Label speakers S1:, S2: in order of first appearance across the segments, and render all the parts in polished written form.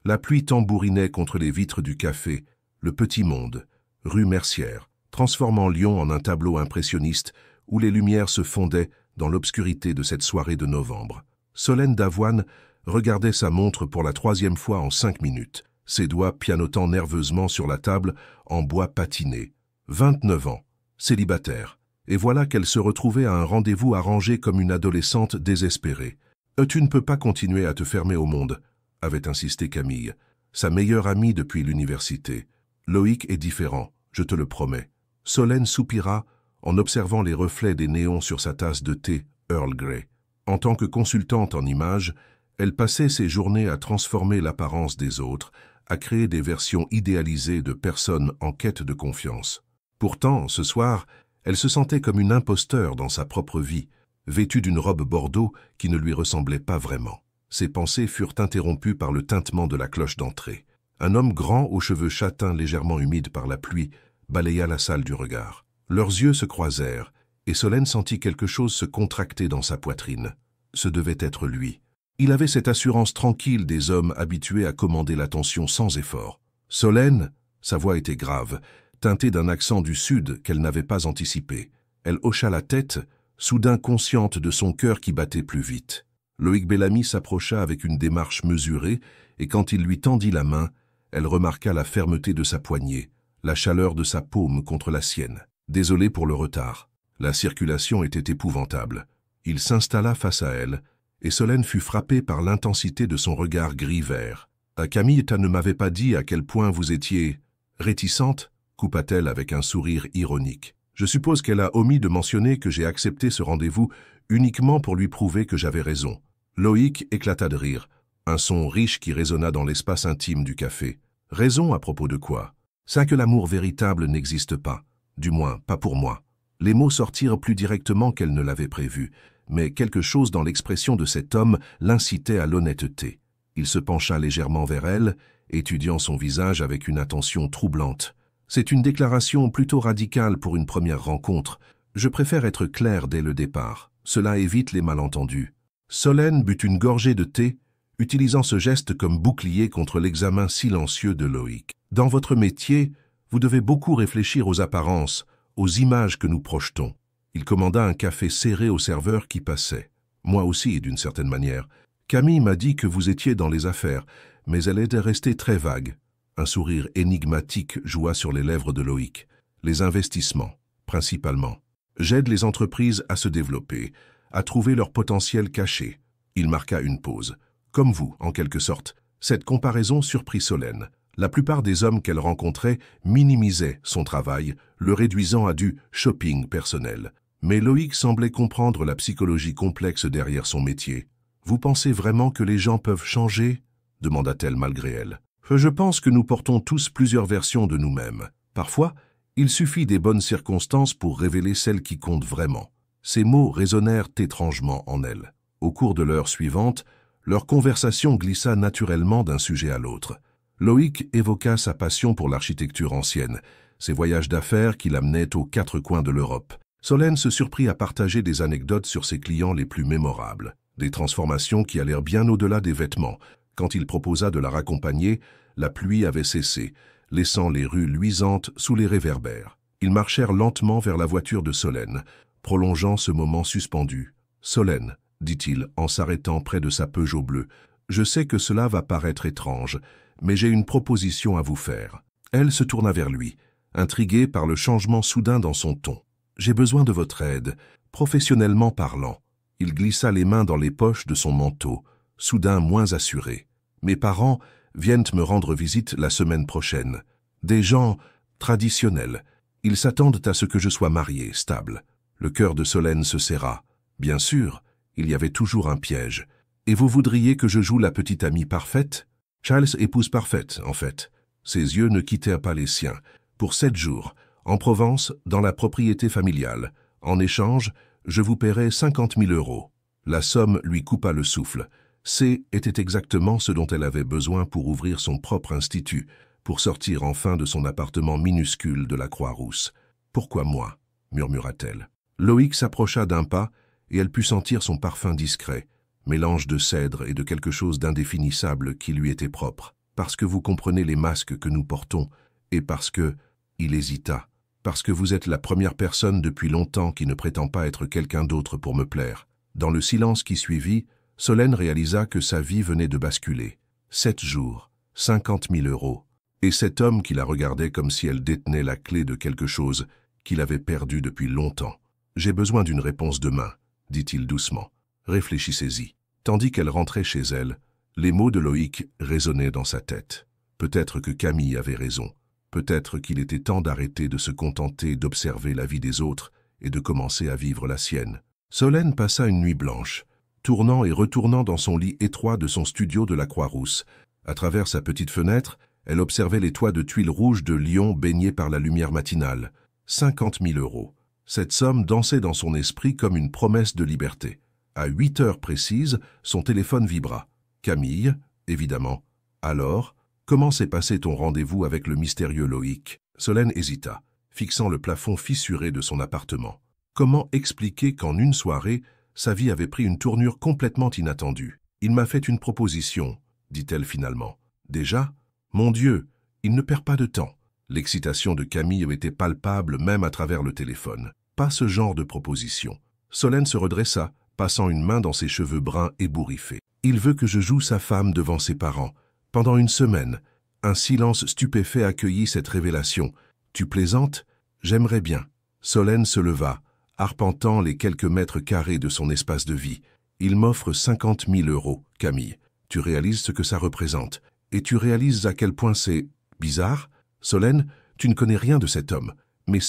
S1: La pluie tambourinait contre les vitres du café, le Petit Monde, rue Mercière, transformant Lyon en un tableau impressionniste où les lumières se fondaient dans l'obscurité de cette soirée de novembre. Solène Davoine regardait sa montre pour la 3e fois en 5 minutes, ses doigts pianotant nerveusement sur la table en bois patiné. 29 ans, célibataire. Et voilà qu'elle se retrouvait à un rendez-vous arrangé comme une adolescente désespérée. « Tu ne peux pas continuer à te fermer au monde », avait insisté Camille, sa meilleure amie depuis l'université. « Loïc est différent, je te le promets. » Solène soupira en observant les reflets des néons sur sa tasse de thé Earl Grey. En tant que consultante en images, elle passait ses journées à transformer l'apparence des autres, à créer des versions idéalisées de personnes en quête de confiance. Pourtant, ce soir, elle se sentait comme une imposteur dans sa propre vie, vêtue d'une robe bordeaux qui ne lui ressemblait pas vraiment. Ses pensées furent interrompues par le tintement de la cloche d'entrée. Un homme grand aux cheveux châtains légèrement humides par la pluie balaya la salle du regard. Leurs yeux se croisèrent, et Solène sentit quelque chose se contracter dans sa poitrine. Ce devait être lui. Il avait cette assurance tranquille des hommes habitués à commander l'attention sans effort. « Solène !» Sa voix était grave, teintée d'un accent du Sud qu'elle n'avait pas anticipé. Elle hocha la tête, soudain consciente de son cœur qui battait plus vite. Loïc Bellamy s'approcha avec une démarche mesurée, et quand il lui tendit la main, elle remarqua la fermeté de sa poignée, la chaleur de sa paume contre la sienne. Désolé pour le retard. La circulation était épouvantable. Il s'installa face à elle, et Solène fut frappée par l'intensité de son regard gris-vert. « Camille, tu ne m'avais pas dit à quel point vous étiez réticente ?» coupa-t-elle avec un sourire ironique. Je suppose qu'elle a omis de mentionner que j'ai accepté ce rendez-vous uniquement pour lui prouver que j'avais raison. Loïc éclata de rire, un son riche qui résonna dans l'espace intime du café. Raison à propos de quoi? C'est que l'amour véritable n'existe pas, du moins pas pour moi. Les mots sortirent plus directement qu'elle ne l'avait prévu, mais quelque chose dans l'expression de cet homme l'incitait à l'honnêteté. Il se pencha légèrement vers elle, étudiant son visage avec une attention troublante. C'est une déclaration plutôt radicale pour une première rencontre. Je préfère être clair dès le départ. Cela évite les malentendus. Solène but une gorgée de thé, utilisant ce geste comme bouclier contre l'examen silencieux de Loïc. Dans votre métier, vous devez beaucoup réfléchir aux apparences, aux images que nous projetons. Il commanda un café serré au serveur qui passait. Moi aussi, d'une certaine manière. Camille m'a dit que vous étiez dans les affaires, mais elle était restée très vague. Un sourire énigmatique joua sur les lèvres de Loïc. Les investissements, principalement. J'aide les entreprises à se développer, à trouver leur potentiel caché. Il marqua une pause. Comme vous, en quelque sorte. Cette comparaison surprit Solène. La plupart des hommes qu'elle rencontrait minimisaient son travail, le réduisant à du shopping personnel. Mais Loïc semblait comprendre la psychologie complexe derrière son métier. « Vous pensez vraiment que les gens peuvent changer ?» demanda-t-elle malgré elle. « Je pense que nous portons tous plusieurs versions de nous-mêmes. Parfois, il suffit des bonnes circonstances pour révéler celles qui comptent vraiment. » Ces mots résonnèrent étrangement en elle. Au cours de l'heure suivante, leur conversation glissa naturellement d'un sujet à l'autre. Loïc évoqua sa passion pour l'architecture ancienne, ses voyages d'affaires qui l'amenaient aux 4 coins de l'Europe. Solène se surprit à partager des anecdotes sur ses clients les plus mémorables, des transformations qui allèrent bien au-delà des vêtements. Quand il proposa de la raccompagner, la pluie avait cessé, laissant les rues luisantes sous les réverbères. Ils marchèrent lentement vers la voiture de Solène, prolongeant ce moment suspendu. « Solène, dit-il en s'arrêtant près de sa Peugeot bleue, je sais que cela va paraître étrange, mais j'ai une proposition à vous faire. » Elle se tourna vers lui, intriguée par le changement soudain dans son ton. « J'ai besoin de votre aide, professionnellement parlant. » Il glissa les mains dans les poches de son manteau, soudain moins assuré. « Mes parents viennent me rendre visite la semaine prochaine. Des gens traditionnels. Ils s'attendent à ce que je sois marié, stable. » Le cœur de Solène se serra. Bien sûr, il y avait toujours un piège. « Et vous voudriez que je joue la petite amie parfaite ?» Charles épouse parfaite, en fait. Ses yeux ne quittèrent pas les siens. Pour 7 jours, en Provence, dans la propriété familiale. En échange, je vous paierai 50 000 €. La somme lui coupa le souffle. C était exactement ce dont elle avait besoin pour ouvrir son propre institut, pour sortir enfin de son appartement minuscule de la Croix-Rousse. « Pourquoi moi ?» murmura-t-elle. Loïc s'approcha d'un pas, et elle put sentir son parfum discret, mélange de cèdre et de quelque chose d'indéfinissable qui lui était propre. parce que vous comprenez les masques que nous portons, et parce que, il hésita, parce que vous êtes la première personne depuis longtemps qui ne prétend pas être quelqu'un d'autre pour me plaire. Dans le silence qui suivit, Solène réalisa que sa vie venait de basculer. 7 jours, 50 000 euros. Et cet homme qui la regardait comme si elle détenait la clé de quelque chose qu'il avait perdu depuis longtemps. « J'ai besoin d'une réponse demain », dit-il doucement. « Réfléchissez-y. » Tandis qu'elle rentrait chez elle, les mots de Loïc résonnaient dans sa tête. Peut-être que Camille avait raison. Peut-être qu'il était temps d'arrêter de se contenter d'observer la vie des autres et de commencer à vivre la sienne. Solène passa une nuit blanche, tournant et retournant dans son lit étroit de son studio de la Croix-Rousse. À travers sa petite fenêtre, elle observait les toits de tuiles rouges de Lyon baignés par la lumière matinale. 50 000 euros. Cette somme dansait dans son esprit comme une promesse de liberté. À 8 heures précises, son téléphone vibra. Camille, évidemment. Alors, comment s'est passé ton rendez-vous avec le mystérieux Loïc? Solène hésita, fixant le plafond fissuré de son appartement. Comment expliquer qu'en une soirée, sa vie avait pris une tournure complètement inattendue? Il m'a fait une proposition, dit-elle finalement. Déjà? Mon Dieu, il ne perd pas de temps. L'excitation de Camille était palpable même à travers le téléphone. Pas ce genre de proposition. Solène se redressa, passant une main dans ses cheveux bruns ébouriffés. Il veut que je joue sa femme devant ses parents. Pendant une semaine, un silence stupéfait accueillit cette révélation. Tu plaisantes? J'aimerais bien. Solène se leva, arpentant les quelques mètres carrés de son espace de vie. Il m'offre 50 000 euros, Camille. Tu réalises ce que ça représente. Et tu réalises à quel point c'est bizarre? Solène, tu ne connais rien de cet homme. Mais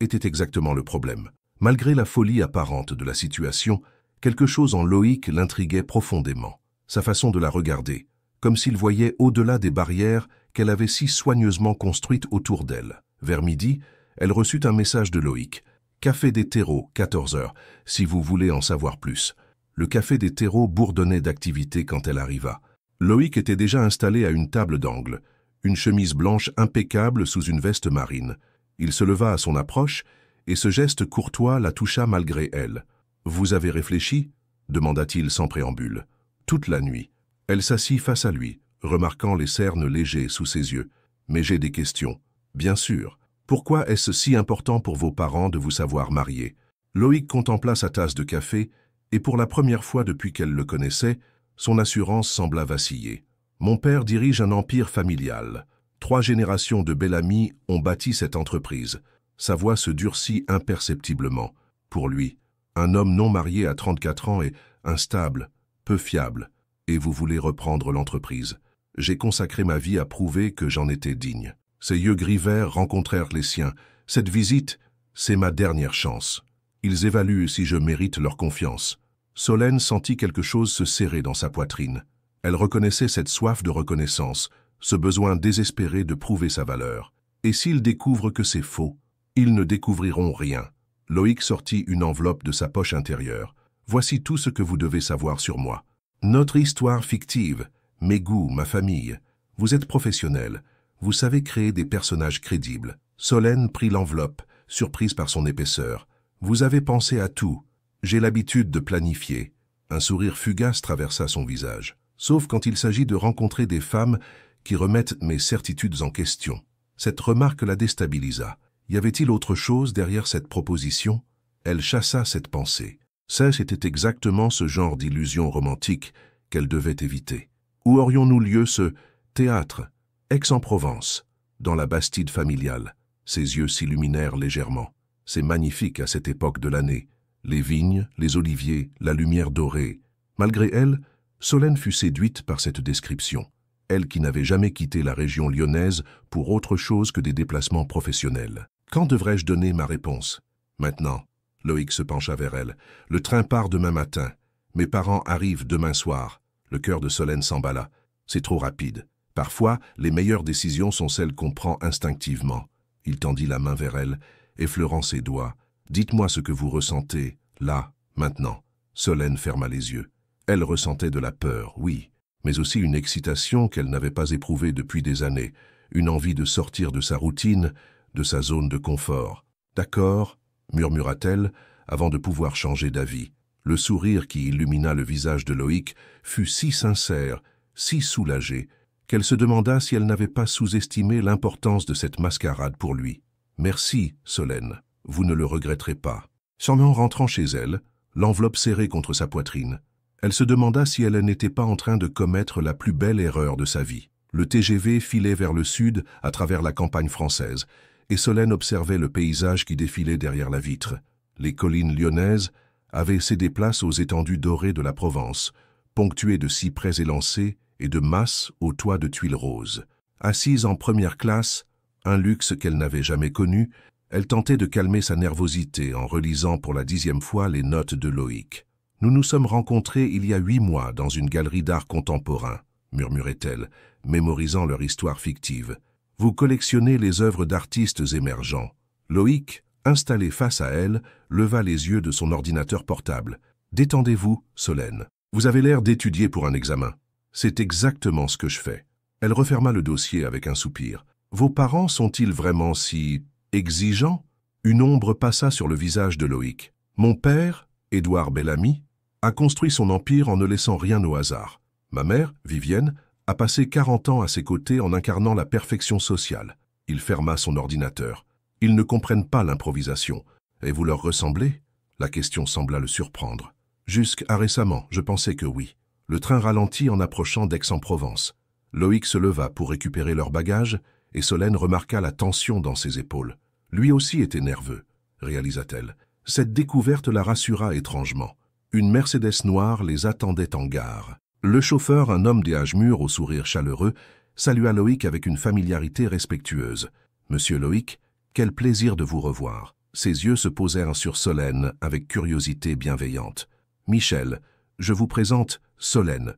S1: était exactement le problème. Malgré la folie apparente de la situation, quelque chose en Loïc l'intriguait profondément. Sa façon de la regarder, comme s'il voyait au-delà des barrières qu'elle avait si soigneusement construites autour d'elle. Vers midi, elle reçut un message de Loïc. Café des terreaux, 14 heures, si vous voulez en savoir plus. Le café des terreaux bourdonnait d'activité quand elle arriva. Loïc était déjà installé à une table d'angle, une chemise blanche impeccable sous une veste marine. Il se leva à son approche, et ce geste courtois la toucha malgré elle. « Vous avez réfléchi » demanda-t-il sans préambule. Toute la nuit. Elle s'assit face à lui, remarquant les cernes légers sous ses yeux. « Mais j'ai des questions. »« Bien sûr. Pourquoi est-ce si important pour vos parents de vous savoir marié ?» Loïc contempla sa tasse de café, et pour la première fois depuis qu'elle le connaissait, son assurance sembla vaciller. « Mon père dirige un empire familial. 3 générations de Bellamy ont bâti cette entreprise. » Sa voix se durcit imperceptiblement. Pour lui, un homme non marié à 34 ans est instable, peu fiable, et vous voulez reprendre l'entreprise. J'ai consacré ma vie à prouver que j'en étais digne. Ses yeux gris-verts rencontrèrent les siens. Cette visite, c'est ma dernière chance. Ils évaluent si je mérite leur confiance. Solène sentit quelque chose se serrer dans sa poitrine. Elle reconnaissait cette soif de reconnaissance, ce besoin désespéré de prouver sa valeur. Et s'ils découvrent que c'est faux, ils ne découvriront rien. Loïc sortit une enveloppe de sa poche intérieure. Voici tout ce que vous devez savoir sur moi. Notre histoire fictive, mes goûts, ma famille. Vous êtes professionnel. Vous savez créer des personnages crédibles. Solène prit l'enveloppe, surprise par son épaisseur. Vous avez pensé à tout. J'ai l'habitude de planifier. Un sourire fugace traversa son visage. Sauf quand il s'agit de rencontrer des femmes qui remettent mes certitudes en question. Cette remarque la déstabilisa. Y avait-il autre chose derrière cette proposition? Elle chassa cette pensée. C'était exactement ce genre d'illusion romantique qu'elle devait éviter. Où aurions-nous lieu ce théâtre? Aix-en-Provence, dans la Bastide familiale. Ses yeux s'illuminèrent légèrement. C'est magnifique à cette époque de l'année. Les vignes, les oliviers, la lumière dorée. Malgré elle, Solène fut séduite par cette description. Elle qui n'avait jamais quitté la région lyonnaise pour autre chose que des déplacements professionnels. Quand devrais-je donner ma réponse? Maintenant. Loïc se pencha vers elle. Le train part demain matin. Mes parents arrivent demain soir. Le cœur de Solène s'emballa. C'est trop rapide. Parfois, les meilleures décisions sont celles qu'on prend instinctivement. Il tendit la main vers elle, effleurant ses doigts. Dites-moi ce que vous ressentez, là, maintenant. Solène ferma les yeux. Elle ressentait de la peur, oui, mais aussi une excitation qu'elle n'avait pas éprouvée depuis des années, une envie de sortir de sa routine, de sa zone de confort. « D'accord » murmura-t-elle, avant de pouvoir changer d'avis. Le sourire qui illumina le visage de Loïc fut si sincère, si soulagé, qu'elle se demanda si elle n'avait pas sous-estimé l'importance de cette mascarade pour lui. « Merci, Solène, vous ne le regretterez pas. » En rentrant chez elle, l'enveloppe serrée contre sa poitrine, elle se demanda si elle n'était pas en train de commettre la plus belle erreur de sa vie. Le TGV filait vers le sud à travers la campagne française, et Solène observait le paysage qui défilait derrière la vitre. Les collines lyonnaises avaient cédé place aux étendues dorées de la Provence, ponctuées de cyprès élancés et de masses aux toits de tuiles roses. Assise en première classe, un luxe qu'elle n'avait jamais connu, elle tentait de calmer sa nervosité en relisant pour la 10e fois les notes de Loïc. « Nous nous sommes rencontrés il y a 8 mois dans une galerie d'art contemporain, » murmurait-elle, mémorisant leur histoire fictive. « Vous collectionnez les œuvres d'artistes émergents. » Loïc, installé face à elle, leva les yeux de son ordinateur portable. « Détendez-vous, Solène. Vous avez l'air d'étudier pour un examen. » « C'est exactement ce que je fais. » Elle referma le dossier avec un soupir. « Vos parents sont-ils vraiment si exigeants ?» Une ombre passa sur le visage de Loïc. « Mon père, Édouard Bellamy, a construit son empire en ne laissant rien au hasard. Ma mère, Vivienne, a passé 40 ans à ses côtés en incarnant la perfection sociale. » Il ferma son ordinateur. « Ils ne comprennent pas l'improvisation. Et vous leur ressemblez ?» La question sembla le surprendre. « Jusqu'à récemment, je pensais que oui. » Le train ralentit en approchant d'Aix-en-Provence. Loïc se leva pour récupérer leurs bagages et Solène remarqua la tension dans ses épaules. Lui aussi était nerveux, réalisa-t-elle. Cette découverte la rassura étrangement. Une Mercedes noire les attendait en gare. Le chauffeur, un homme des âges mûrs au sourire chaleureux, salua Loïc avec une familiarité respectueuse. « Monsieur Loïc, quel plaisir de vous revoir. » Ses yeux se posèrent sur Solène avec curiosité bienveillante. « Michel, je vous présente Solène.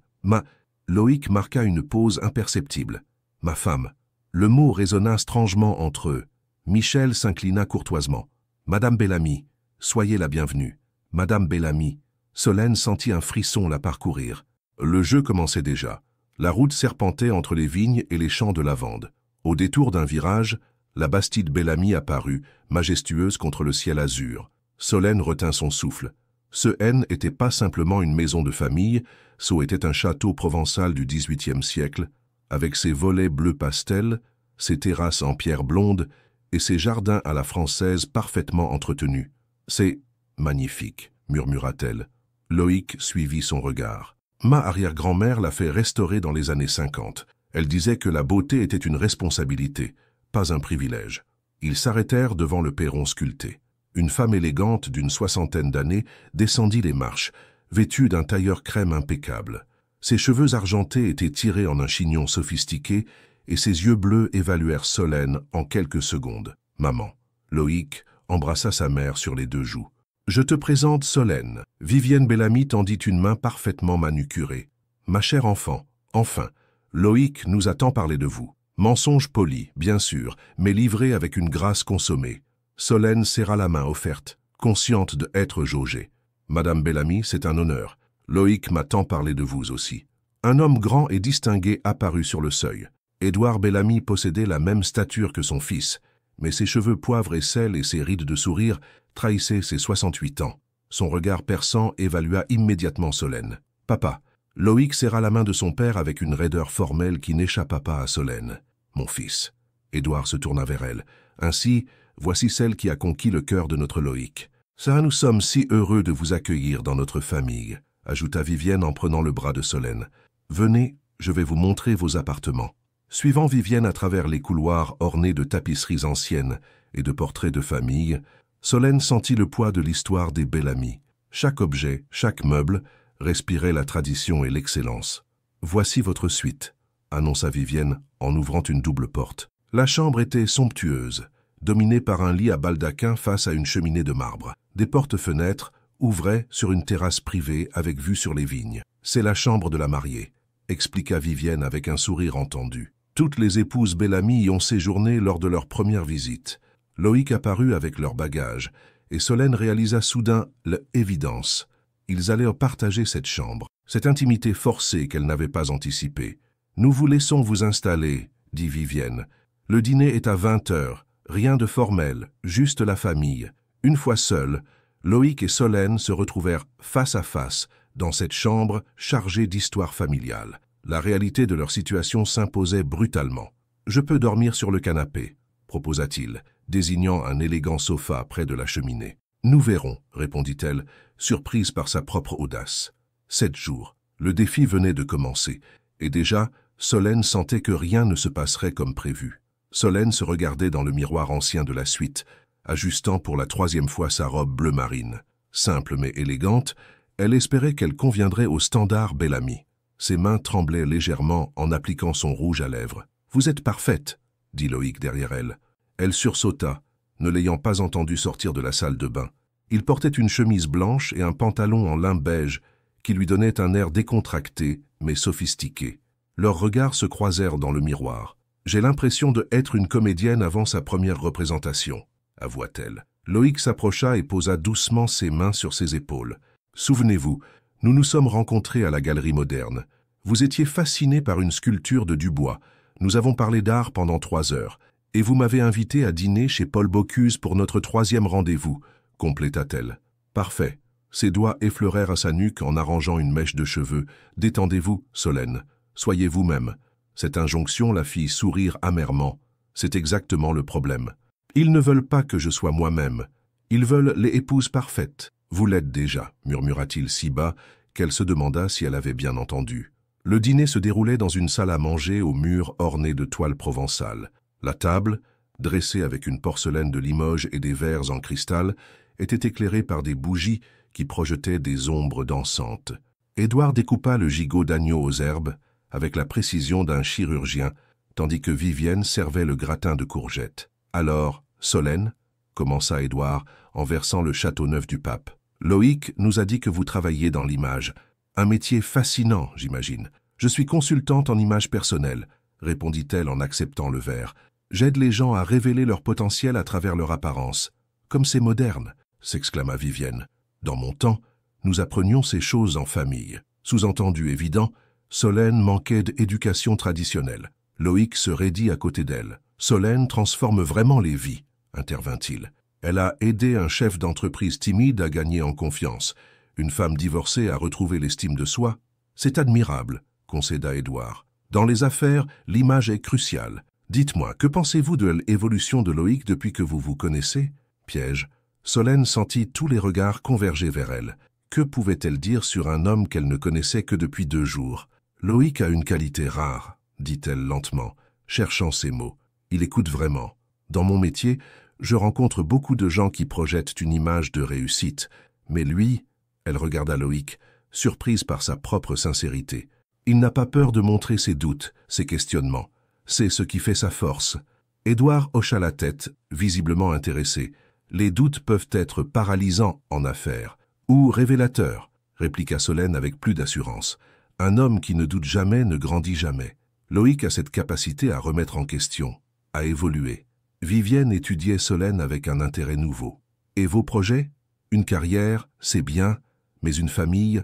S1: Loïc marqua une pause imperceptible. « Ma femme. » Le mot résonna strangement entre eux. Michel s'inclina courtoisement. « Madame Bellamy, soyez la bienvenue. » Madame Bellamy. Solène sentit un frisson la parcourir. Le jeu commençait déjà. La route serpentait entre les vignes et les champs de lavande. Au détour d'un virage, la bastide Bellamy apparut, majestueuse contre le ciel azur. Solène retint son souffle. Ce N n'était pas simplement une maison de famille, ce était un château provençal du XVIIIe siècle, avec ses volets bleu pastel, ses terrasses en pierre blonde et ses jardins à la française parfaitement entretenus. « C'est magnifique », murmura-t-elle. Loïc suivit son regard. Ma arrière-grand-mère l'a fait restaurer dans les années 50. Elle disait que la beauté était une responsabilité, pas un privilège. Ils s'arrêtèrent devant le perron sculpté. Une femme élégante d'une 60aine d'années descendit les marches, vêtue d'un tailleur crème impeccable. Ses cheveux argentés étaient tirés en un chignon sophistiqué et ses yeux bleus évaluèrent Solène en quelques secondes. « Maman. » Loïc embrassa sa mère sur les 2 joues. « Je te présente Solène. » Vivienne Bellamy tendit une main parfaitement manucurée. « Ma chère enfant, enfin, Loïc nous a tant parlé de vous. Mensonge poli, bien sûr, mais livré avec une grâce consommée. » Solène serra la main offerte, consciente de être jaugée. « Madame Bellamy, c'est un honneur. Loïc m'a tant parlé de vous aussi. » Un homme grand et distingué apparut sur le seuil. Édouard Bellamy possédait la même stature que son fils, mais ses cheveux poivre et sel et ses rides de sourire trahissaient ses 68 ans. Son regard perçant évalua immédiatement Solène. « Papa. » Loïc serra la main de son père avec une raideur formelle qui n'échappa pas à Solène. « Mon fils. » Édouard se tourna vers elle. « Ainsi, voici celle qui a conquis le cœur de notre Loïc. Ça, nous sommes si heureux de vous accueillir dans notre famille, » ajouta Vivienne en prenant le bras de Solène. « Venez, je vais vous montrer vos appartements. » Suivant Vivienne à travers les couloirs ornés de tapisseries anciennes et de portraits de famille, Solène sentit le poids de l'histoire des Bellamy. Chaque objet, chaque meuble, respirait la tradition et l'excellence. « Voici votre suite, » annonça Vivienne en ouvrant une double porte. La chambre était somptueuse, dominée par un lit à baldaquin face à une cheminée de marbre. Des portes-fenêtres ouvraient sur une terrasse privée avec vue sur les vignes. « C'est la chambre de la mariée », expliqua Vivienne avec un sourire entendu. Toutes les épouses Bellamy y ont séjourné lors de leur première visite. Loïc apparut avec leurs bagages, et Solène réalisa soudain l'évidence. Ils allaient partager cette chambre, cette intimité forcée qu'elle n'avait pas anticipée. « Nous vous laissons vous installer, » dit Vivienne. « Le dîner est à 20h, rien de formel, juste la famille. » Une fois seuls, Loïc et Solène se retrouvèrent face à face dans cette chambre chargée d'histoire familiale. La réalité de leur situation s'imposait brutalement. « Je peux dormir sur le canapé », proposa-t-il, désignant un élégant sofa près de la cheminée. « Nous verrons », répondit-elle, surprise par sa propre audace. 7 jours. Le défi venait de commencer, et déjà, Solène sentait que rien ne se passerait comme prévu. Solène se regardait dans le miroir ancien de la suite, ajustant pour la 3e fois sa robe bleu marine. Simple mais élégante, elle espérait qu'elle conviendrait au standard Bellamy. Ses mains tremblaient légèrement en appliquant son rouge à lèvres. « Vous êtes parfaite », dit Loïc derrière elle. Elle sursauta, ne l'ayant pas entendu sortir de la salle de bain. Il portait une chemise blanche et un pantalon en lin beige qui lui donnait un air décontracté mais sophistiqué. Leurs regards se croisèrent dans le miroir. « J'ai l'impression de être une comédienne avant sa première représentation », avoua-t-elle. Loïc s'approcha et posa doucement ses mains sur ses épaules. « Souvenez-vous, nous nous sommes rencontrés à la Galerie Moderne. Vous étiez fasciné par une sculpture de Dubois. Nous avons parlé d'art pendant 3 heures. Et vous m'avez invité à dîner chez Paul Bocuse pour notre 3e rendez-vous, compléta-t-elle. « Parfait. » Ses doigts effleurèrent à sa nuque en arrangeant une mèche de cheveux. « Détendez-vous, Solène. Soyez vous-même. » Cette injonction la fit sourire amèrement. C'est exactement le problème. Ils ne veulent pas que je sois moi-même. Ils veulent les épouses parfaites. Vous l'êtes déjà, murmura-t-il si bas qu'elle se demanda si elle avait bien entendu. Le dîner se déroulait dans une salle à manger aux murs ornés de toiles provençales. La table, dressée avec une porcelaine de Limoges et des verres en cristal, était éclairée par des bougies qui projetaient des ombres dansantes. Édouard découpa le gigot d'agneau aux herbes avec la précision d'un chirurgien, tandis que Vivienne servait le gratin de courgettes. « Alors, Solène » commença Édouard en versant le château neuf du pape. « Loïc nous a dit que vous travailliez dans l'image. Un métier fascinant, j'imagine. Je suis consultante en image personnelle, répondit-elle en acceptant le verre. J'aide les gens à révéler leur potentiel à travers leur apparence. Comme c'est moderne, s'exclama Vivienne. Dans mon temps, nous apprenions ces choses en famille. Sous-entendu évident, Solène manquait d'éducation traditionnelle. Loïc se raidit à côté d'elle. Solène transforme vraiment les vies, intervint-il. Elle a aidé un chef d'entreprise timide à gagner en confiance, une femme divorcée à retrouver l'estime de soi. C'est admirable, concéda Édouard. Dans les affaires, l'image est cruciale. Dites-moi, que pensez-vous de l'évolution de Loïc depuis que vous vous connaissez? Piège. Solène sentit tous les regards converger vers elle. Que pouvait-elle dire sur un homme qu'elle ne connaissait que depuis 2 jours? Loïc a une qualité rare, dit-elle lentement, cherchant ses mots. Il écoute vraiment. Dans mon métier, je rencontre beaucoup de gens qui projettent une image de réussite. Mais lui, elle regarda Loïc, surprise par sa propre sincérité. Il n'a pas peur de montrer ses doutes, ses questionnements. C'est ce qui fait sa force. Édouard hocha la tête, visiblement intéressé. Les doutes peuvent être paralysants en affaires, ou révélateurs, répliqua Solène avec plus d'assurance. Un homme qui ne doute jamais ne grandit jamais. Loïc a cette capacité à remettre en question, à évoluer. Vivienne étudiait Solène avec un intérêt nouveau. Et vos projets? Une carrière, c'est bien, mais une famille?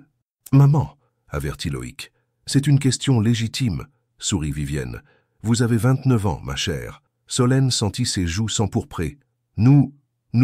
S1: Maman, avertit Loïc. C'est une question légitime, sourit Vivienne. Vous avez 29 ans, ma chère. Solène sentit ses joues s'empourprer. Nous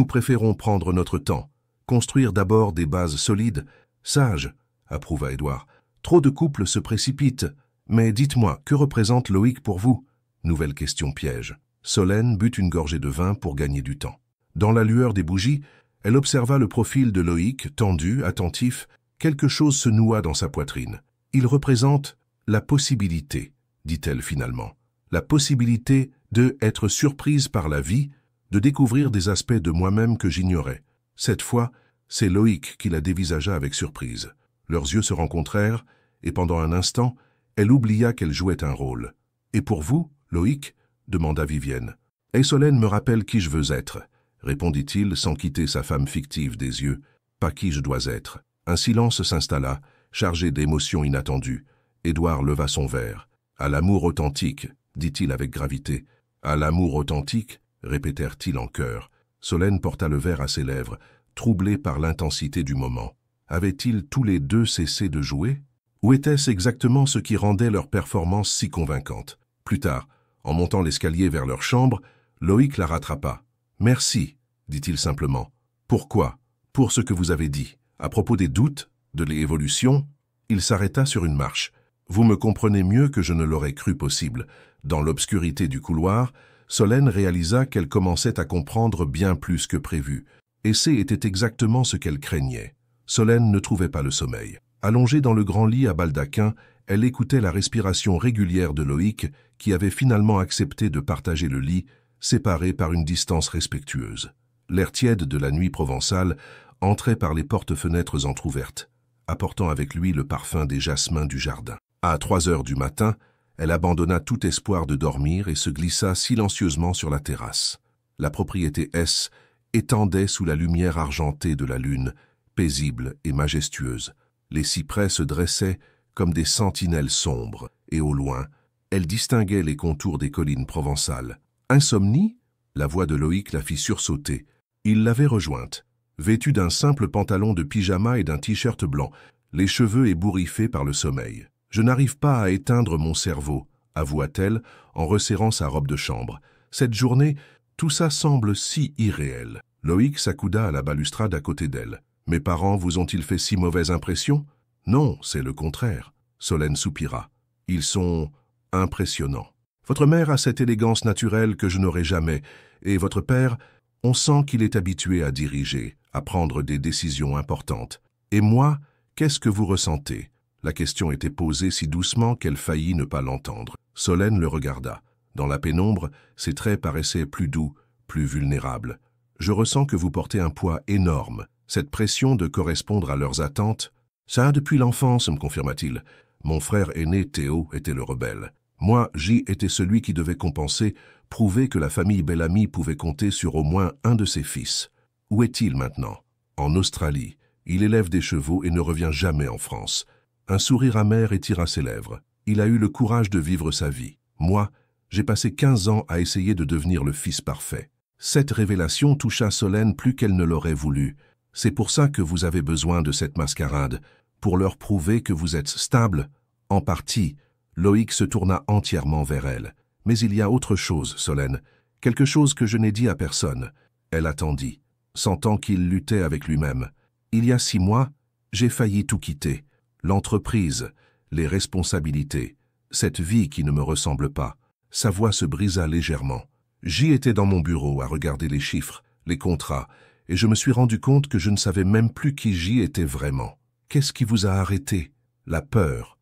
S1: préférons prendre notre temps. Construire d'abord des bases solides. Sage, approuva Édouard. Trop de couples se précipitent. Mais dites-moi, que représente Loïc pour vous? Nouvelle question piège. Solène but une gorgée de vin pour gagner du temps. Dans la lueur des bougies, elle observa le profil de Loïc, tendu, attentif. Quelque chose se noua dans sa poitrine. Il représente la possibilité, dit-elle finalement. La possibilité de être surprise par la vie, de découvrir des aspects de moi-même que j'ignorais. Cette fois, c'est Loïc qui la dévisagea avec surprise. Leurs yeux se rencontrèrent, et pendant un instant, elle oublia qu'elle jouait un rôle. « Et pour vous, Loïc ?» demanda Vivienne. « Et Solène me rappelle qui je veux être, » répondit-il sans quitter sa femme fictive des yeux. « Pas qui je dois être. » Un silence s'installa, chargé d'émotions inattendues. Édouard leva son verre. « À l'amour authentique, » dit-il avec gravité. « À l'amour authentique » répétèrent-ils en chœur. Solène porta le verre à ses lèvres, troublée par l'intensité du moment. Avaient-ils tous les deux cessé de jouer? Ou était-ce exactement ce qui rendait leur performance si convaincante? Plus tard, en montant l'escalier vers leur chambre, Loïc la rattrapa. « Merci, » dit-il simplement. « Pourquoi? Pour ce que vous avez dit. À propos des doutes, de l'évolution ?» Il s'arrêta sur une marche. Vous me comprenez mieux que je ne l'aurais cru possible. Dans l'obscurité du couloir, Solène réalisa qu'elle commençait à comprendre bien plus que prévu. Et c'était exactement ce qu'elle craignait. Solène ne trouvait pas le sommeil. Allongée dans le grand lit à baldaquin, elle écoutait la respiration régulière de Loïc, qui avait finalement accepté de partager le lit, séparés par une distance respectueuse. L'air tiède de la nuit provençale entrait par les portes-fenêtres entr'ouvertes, apportant avec lui le parfum des jasmins du jardin. À 3 heures du matin, elle abandonna tout espoir de dormir et se glissa silencieusement sur la terrasse. La propriété S étendait sous la lumière argentée de la lune, paisible et majestueuse. Les cyprès se dressaient comme des sentinelles sombres, et au loin, elle distinguait les contours des collines provençales. Insomnie? La voix de Loïc la fit sursauter. Il l'avait rejointe, vêtue d'un simple pantalon de pyjama et d'un t-shirt blanc, les cheveux ébouriffés par le sommeil. « Je n'arrive pas à éteindre mon cerveau », avoua-t-elle en resserrant sa robe de chambre. « Cette journée, tout ça semble si irréel. » Loïc s'accouda à la balustrade à côté d'elle. « Mes parents vous ont-ils fait si mauvaise impression ?»« Non, c'est le contraire. » Solène soupira. « Ils sont impressionnants. Votre mère a cette élégance naturelle que je n'aurai jamais, et votre père, on sent qu'il est habitué à diriger, à prendre des décisions importantes. Et moi, qu'est-ce que vous ressentez ?» La question était posée si doucement qu'elle faillit ne pas l'entendre. Solène le regarda. Dans la pénombre, ses traits paraissaient plus doux, plus vulnérables. « Je ressens que vous portez un poids énorme. Cette pression de correspondre à leurs attentes. Ça, depuis l'enfance, me confirma-t-il. Mon frère aîné, Théo, était le rebelle. Moi, J était celui qui devait compenser, prouver que la famille Bellamy pouvait compter sur au moins un de ses fils. Où est-il maintenant? En Australie. Il élève des chevaux et ne revient jamais en France. » Un sourire amer étira ses lèvres. Il a eu le courage de vivre sa vie. Moi, j'ai passé 15 ans à essayer de devenir le fils parfait. Cette révélation toucha Solène plus qu'elle ne l'aurait voulu. C'est pour ça que vous avez besoin de cette mascarade, pour leur prouver que vous êtes stable. En partie, Loïc se tourna entièrement vers elle. Mais il y a autre chose, Solène, quelque chose que je n'ai dit à personne. Elle attendit, sentant qu'il luttait avec lui-même. Il y a 6 mois, j'ai failli tout quitter. L'entreprise, les responsabilités, cette vie qui ne me ressemble pas. Sa voix se brisa légèrement. J'y étais dans mon bureau à regarder les chiffres, les contrats, et je me suis rendu compte que je ne savais même plus qui j'y étais vraiment. Qu'est-ce qui vous a arrêté? La peur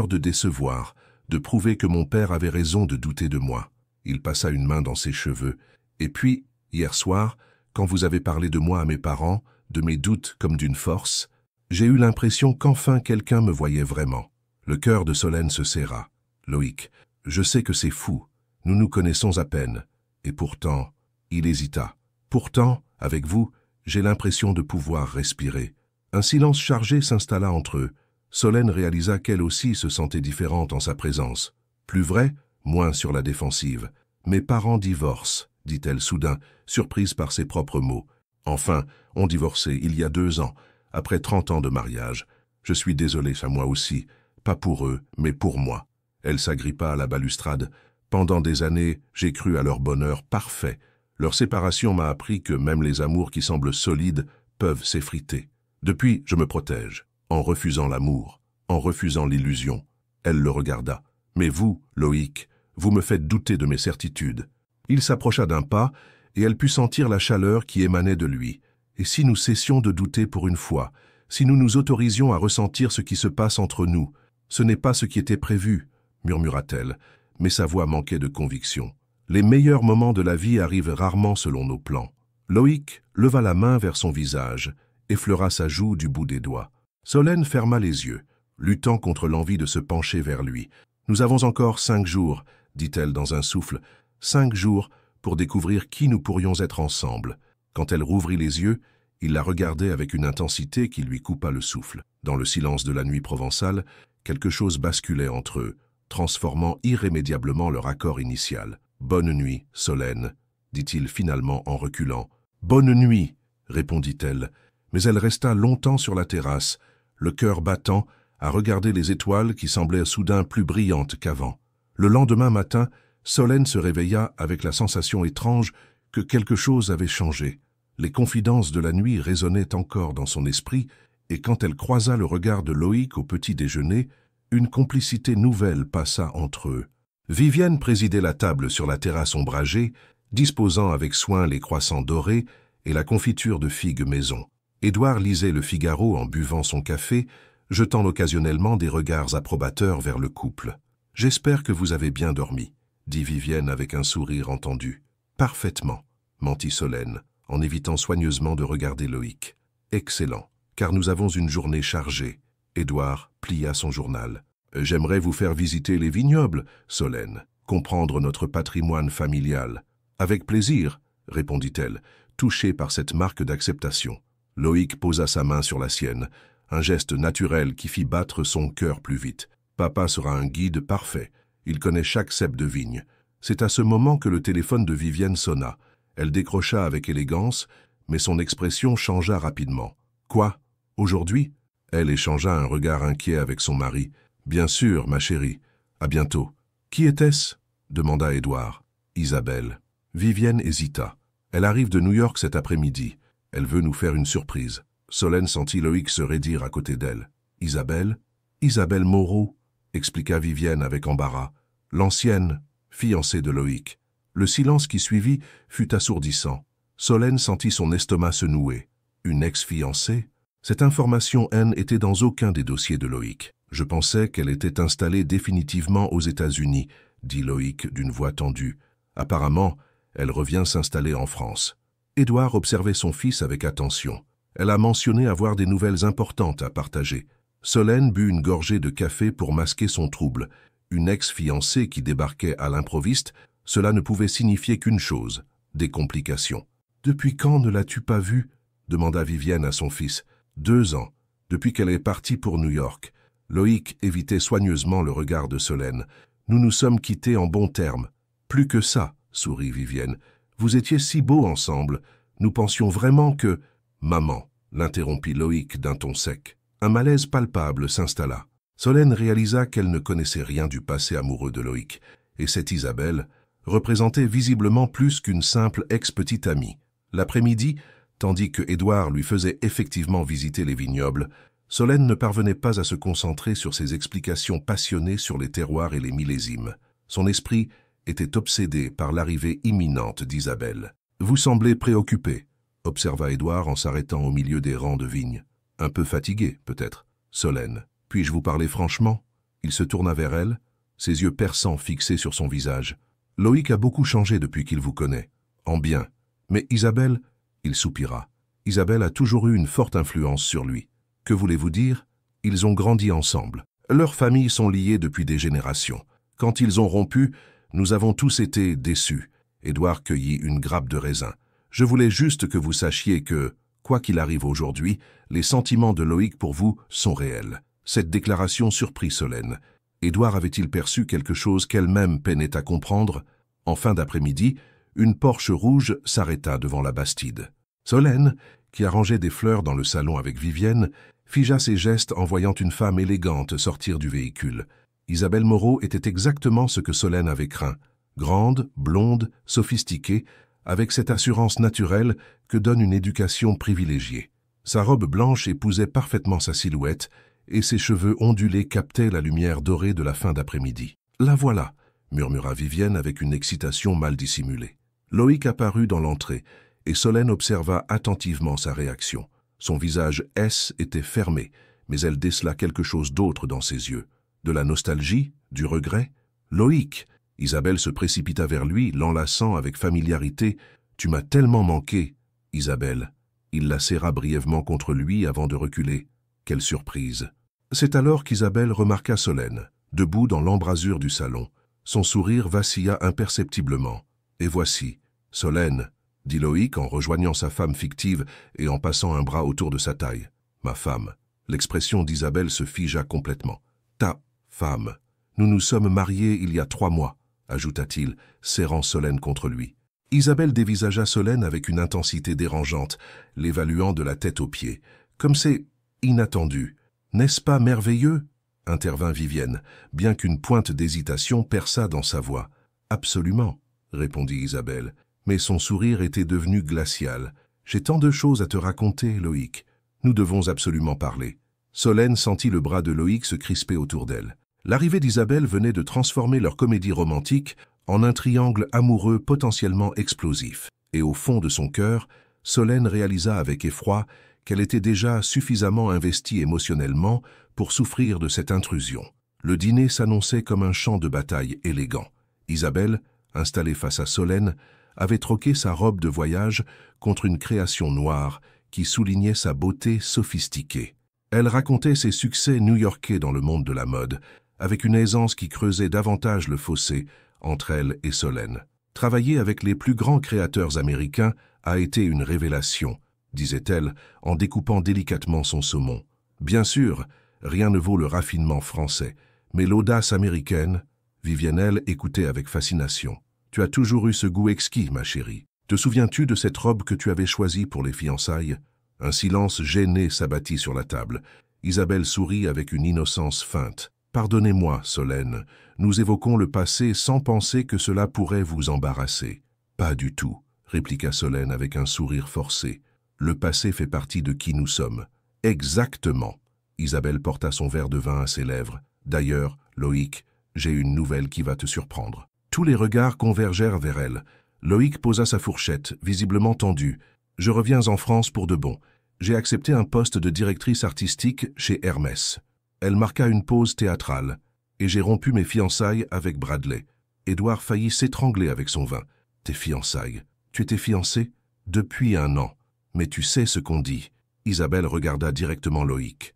S1: de décevoir, de prouver que mon père avait raison de douter de moi. Il passa une main dans ses cheveux. Et puis, hier soir, quand vous avez parlé de moi à mes parents, de mes doutes comme d'une force, j'ai eu l'impression qu'enfin quelqu'un me voyait vraiment. Le cœur de Solène se serra. Loïc, je sais que c'est fou. Nous nous connaissons à peine. Et pourtant, il hésita. Pourtant, avec vous, j'ai l'impression de pouvoir respirer. Un silence chargé s'installa entre eux. Solène réalisa qu'elle aussi se sentait différente en sa présence. Plus vrai, moins sur la défensive. Mes parents divorcent, dit-elle soudain, surprise par ses propres mots. Enfin, ont divorcé il y a 2 ans. Après 30 ans de mariage, je suis désolé, ça moi aussi, pas pour eux, mais pour moi. Elle s'agrippa à la balustrade. Pendant des années, j'ai cru à leur bonheur parfait. Leur séparation m'a appris que même les amours qui semblent solides peuvent s'effriter. Depuis, je me protège, en refusant l'amour, en refusant l'illusion. Elle le regarda. Mais vous, Loïc, vous me faites douter de mes certitudes. Il s'approcha d'un pas, et elle put sentir la chaleur qui émanait de lui. Et si nous cessions de douter pour une fois, si nous nous autorisions à ressentir ce qui se passe entre nous, ce n'est pas ce qui était prévu, murmura-t-elle, mais sa voix manquait de conviction. Les meilleurs moments de la vie arrivent rarement selon nos plans. Loïc leva la main vers son visage, effleura sa joue du bout des doigts. Solène ferma les yeux, luttant contre l'envie de se pencher vers lui. « Nous avons encore 5 jours, dit-elle dans un souffle, 5 jours pour découvrir qui nous pourrions être ensemble. » Quand elle rouvrit les yeux, il la regardait avec une intensité qui lui coupa le souffle. Dans le silence de la nuit provençale, quelque chose basculait entre eux, transformant irrémédiablement leur accord initial. « Bonne nuit, Solène, » dit-il finalement en reculant. « Bonne nuit, » répondit-elle, mais elle resta longtemps sur la terrasse, le cœur battant, à regarder les étoiles qui semblaient soudain plus brillantes qu'avant. Le lendemain matin, Solène se réveilla avec la sensation étrange que quelque chose avait changé. Les confidences de la nuit résonnaient encore dans son esprit, et quand elle croisa le regard de Loïc au petit déjeuner, Une complicité nouvelle passa entre eux. Vivienne présidait la table sur la terrasse ombragée, disposant avec soin les croissants dorés et la confiture de figues maison. Édouard lisait le Figaro en buvant son café, jetant occasionnellement des regards approbateurs vers le couple. « J'espère que vous avez bien dormi », dit Vivienne avec un sourire entendu. « Parfaitement », mentit Solène, en évitant soigneusement de regarder Loïc. « Excellent, car nous avons une journée chargée. » Édouard plia son journal. « J'aimerais vous faire visiter les vignobles, Solène, comprendre notre patrimoine familial. »« Avec plaisir, » répondit-elle, touchée par cette marque d'acceptation. Loïc posa sa main sur la sienne, un geste naturel qui fit battre son cœur plus vite. Papa sera un guide parfait. Il connaît chaque cep de vigne. C'est à ce moment que le téléphone de Vivienne sonna. Elle décrocha avec élégance, mais son expression changea rapidement. « Quoi? Aujourd'hui ?» Elle échangea un regard inquiet avec son mari. « Bien sûr, ma chérie. À bientôt. »« Qui était-ce » demanda Édouard. « Isabelle. » Vivienne hésita. « Elle arrive de New York cet après-midi. Elle veut nous faire une surprise. » Solène sentit Loïc se raidir à côté d'elle. « Isabelle ? Isabelle Moreau » expliqua Vivienne avec embarras. « L'ancienne, fiancée de Loïc. » Le silence qui suivit fut assourdissant. Solène sentit son estomac se nouer. Une ex-fiancée ? Cette information était dans aucun des dossiers de Loïc. « Je pensais qu'elle était installée définitivement aux États-Unis, » dit Loïc d'une voix tendue. « Apparemment, elle revient s'installer en France. » Édouard observait son fils avec attention. Elle a mentionné avoir des nouvelles importantes à partager. Solène but une gorgée de café pour masquer son trouble. Une ex-fiancée qui débarquait à l'improviste, cela ne pouvait signifier qu'une chose, des complications. « Depuis quand ne l'as-tu pas vue » demanda Vivienne à son fils. « 2 ans, depuis qu'elle est partie pour New York. » Loïc évitait soigneusement le regard de Solène. « Nous nous sommes quittés en bons termes. »« Plus que ça, » sourit Vivienne. « Vous étiez si beaux ensemble. Nous pensions vraiment que... » « Maman, » l'interrompit Loïc d'un ton sec. Un malaise palpable s'installa. Solène réalisa qu'elle ne connaissait rien du passé amoureux de Loïc, et cette Isabelle représentait visiblement plus qu'une simple ex-petite amie. L'après-midi, tandis que Édouard lui faisait effectivement visiter les vignobles, Solène ne parvenait pas à se concentrer sur ses explications passionnées sur les terroirs et les millésimes. Son esprit était obsédé par l'arrivée imminente d'Isabelle. « Vous semblez préoccupé, » observa Édouard en s'arrêtant au milieu des rangs de vignes. « Un peu fatigué, peut-être. Solène, puis-je vous parler franchement ?» Il se tourna vers elle, ses yeux perçants fixés sur son visage. « Loïc a beaucoup changé depuis qu'il vous connaît. En bien. Mais Isabelle... » Il soupira. « Isabelle a toujours eu une forte influence sur lui. Que voulez-vous dire? Ils ont grandi ensemble. Leurs familles sont liées depuis des générations. Quand ils ont rompu, nous avons tous été déçus. » Édouard cueillit une grappe de raisin. « Je voulais juste que vous sachiez que, quoi qu'il arrive aujourd'hui, les sentiments de Loïc pour vous sont réels. » Cette déclaration surprit Solène. Édouard avait-il perçu quelque chose qu'elle-même peinait à comprendre? En fin d'après-midi, une Porsche rouge s'arrêta devant la Bastide. Solène, qui arrangeait des fleurs dans le salon avec Vivienne, figea ses gestes en voyant une femme élégante sortir du véhicule. Isabelle Moreau était exactement ce que Solène avait craint. Grande, blonde, sophistiquée, avec cette assurance naturelle que donne une éducation privilégiée. Sa robe blanche épousait parfaitement sa silhouette et ses cheveux ondulés captaient la lumière dorée de la fin d'après-midi. « La voilà !» murmura Vivienne avec une excitation mal dissimulée. Loïc apparut dans l'entrée et Solène observa attentivement sa réaction. Son visage était fermé, mais elle décela quelque chose d'autre dans ses yeux. De la nostalgie? Du regret? « Loïc !» Isabelle se précipita vers lui, l'enlaçant avec familiarité. « Tu m'as tellement manqué, Isabelle. » Il la serra brièvement contre lui avant de reculer. Quelle surprise! C'est alors qu'Isabelle remarqua Solène, debout dans l'embrasure du salon. Son sourire vacilla imperceptiblement. « Et voici, Solène, » dit Loïc en rejoignant sa femme fictive et en passant un bras autour de sa taille. « Ma femme. » L'expression d'Isabelle se figea complètement. « Ta femme. Nous nous sommes mariés il y a 3 mois. » ajouta-t-il, serrant Solène contre lui. Isabelle dévisagea Solène avec une intensité dérangeante, l'évaluant de la tête aux pieds. « Comme c'est inattendu. N'est-ce pas merveilleux ?» intervint Vivienne, bien qu'une pointe d'hésitation perça dans sa voix. « Absolument, » répondit Isabelle, mais son sourire était devenu glacial. « J'ai tant de choses à te raconter, Loïc. Nous devons absolument parler. » Solène sentit le bras de Loïc se crisper autour d'elle. L'arrivée d'Isabelle venait de transformer leur comédie romantique en un triangle amoureux potentiellement explosif. Et au fond de son cœur, Solène réalisa avec effroi qu'elle était déjà suffisamment investie émotionnellement pour souffrir de cette intrusion. Le dîner s'annonçait comme un champ de bataille élégant. Isabelle, installée face à Solène, avait troqué sa robe de voyage contre une création noire qui soulignait sa beauté sophistiquée. Elle racontait ses succès new-yorkais dans le monde de la mode, avec une aisance qui creusait davantage le fossé entre elle et Solène. Travailler avec les plus grands créateurs américains a été une révélation, disait-elle en découpant délicatement son saumon. Bien sûr, rien ne vaut le raffinement français, mais l'audace américaine, Vivienne écoutait avec fascination. Tu as toujours eu ce goût exquis, ma chérie. Te souviens-tu de cette robe que tu avais choisie pour les fiançailles? Un silence gêné s'abattit sur la table. Isabelle sourit avec une innocence feinte. Pardonnez-moi, Solène, nous évoquons le passé sans penser que cela pourrait vous embarrasser. Pas du tout, répliqua Solène avec un sourire forcé. Le passé fait partie de qui nous sommes. Exactement. Isabelle porta son verre de vin à ses lèvres. D'ailleurs, Loïc, j'ai une nouvelle qui va te surprendre. Tous les regards convergèrent vers elle. Loïc posa sa fourchette, visiblement tendue. Je reviens en France pour de bon. J'ai accepté un poste de directrice artistique chez Hermès. Elle marqua une pause théâtrale, et j'ai rompu mes fiançailles avec Bradley. Édouard faillit s'étrangler avec son vin. Tes fiançailles? Tu étais fiancée? Depuis 1 an. Mais tu sais ce qu'on dit. Isabelle regarda directement Loïc.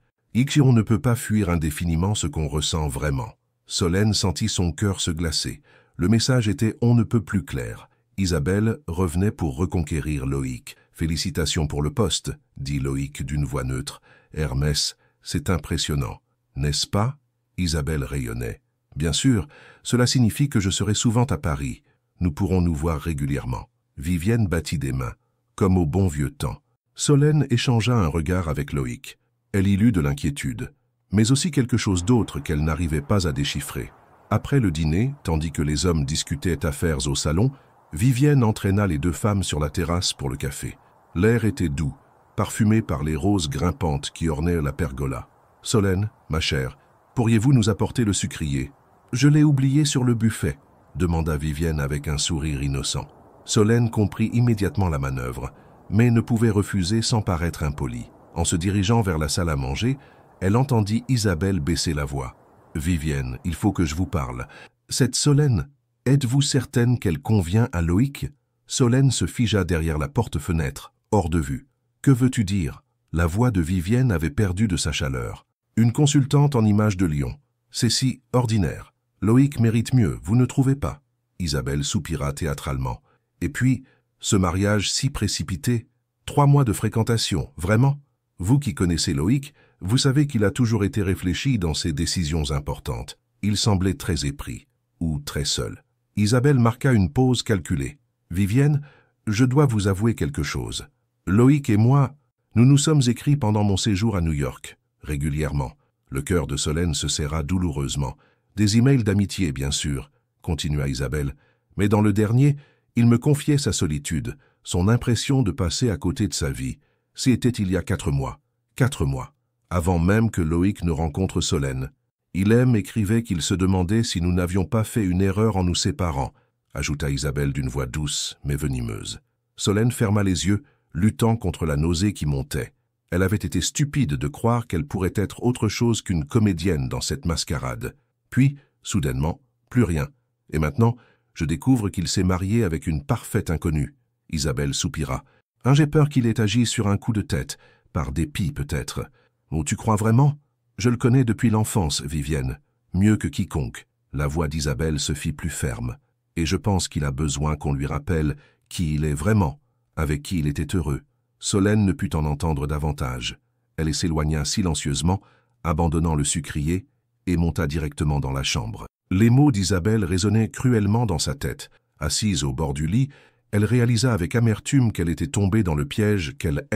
S1: On ne peut pas fuir indéfiniment ce qu'on ressent vraiment. Solène sentit son cœur se glacer. Le message était on ne peut plus clair. Isabelle revenait pour reconquérir Loïc. Félicitations pour le poste, dit Loïc d'une voix neutre. Hermès, c'est impressionnant. N'est-ce pas? Isabelle rayonnait. Bien sûr, cela signifie que je serai souvent à Paris. Nous pourrons nous voir régulièrement. Vivienne battit des mains, comme au bon vieux temps. Solène échangea un regard avec Loïc. Elle y lut de l'inquiétude, mais aussi quelque chose d'autre qu'elle n'arrivait pas à déchiffrer. Après le dîner, tandis que les hommes discutaient affaires au salon, Vivienne entraîna les 2 femmes sur la terrasse pour le café. L'air était doux, parfumé par les roses grimpantes qui ornaient la pergola. « Solène, ma chère, pourriez-vous nous apporter le sucrier ?»« Je l'ai oublié sur le buffet », demanda Vivienne avec un sourire innocent. Solène comprit immédiatement la manœuvre, mais ne pouvait refuser sans paraître impolie. En se dirigeant vers la salle à manger, elle entendit Isabelle baisser la voix. « Vivienne, il faut que je vous parle. Cette Solène, êtes-vous certaine qu'elle convient à Loïc ?» Solène se figea derrière la porte-fenêtre, hors de vue. « Que veux-tu dire ?» La voix de Vivienne avait perdu de sa chaleur. Une consultante en images de lion. C'est si ordinaire. Loïc mérite mieux, vous ne trouvez pas? Isabelle soupira théâtralement. Et puis, ce mariage si précipité, 3 mois de fréquentation, vraiment? Vous qui connaissez Loïc, vous savez qu'il a toujours été réfléchi dans ses décisions importantes. Il semblait très épris, ou très seul. Isabelle marqua une pause calculée. Vivienne, je dois vous avouer quelque chose. Loïc et moi, nous nous sommes écrits pendant mon séjour à New York, régulièrement. Le cœur de Solène se serra douloureusement. Des emails d'amitié, bien sûr, continua Isabelle. Mais dans le dernier, il me confiait sa solitude, son impression de passer à côté de sa vie. C'était il y a 4 mois. 4 mois. Avant même que Loïc ne rencontre Solène. Il écrivait qu'il se demandait si nous n'avions pas fait une erreur en nous séparant, ajouta Isabelle d'une voix douce mais venimeuse. Solène ferma les yeux, luttant contre la nausée qui montait. Elle avait été stupide de croire qu'elle pourrait être autre chose qu'une comédienne dans cette mascarade. Puis, soudainement, plus rien. Et maintenant, je découvre qu'il s'est marié avec une parfaite inconnue. Isabelle soupira. J'ai peur qu'il ait agi sur un coup de tête, par dépit peut-être. Oh, tu crois vraiment? Je le connais depuis l'enfance, Vivienne. Mieux que quiconque. La voix d'Isabelle se fit plus ferme. Et je pense qu'il a besoin qu'on lui rappelle qui il est vraiment, avec qui il était heureux. Solène ne put en entendre davantage. Elle s'éloigna silencieusement, abandonnant le sucrier, et monta directement dans la chambre. Les mots d'Isabelle résonnaient cruellement dans sa tête. Assise au bord du lit, elle réalisa avec amertume qu'elle était tombée dans le piège qu'elle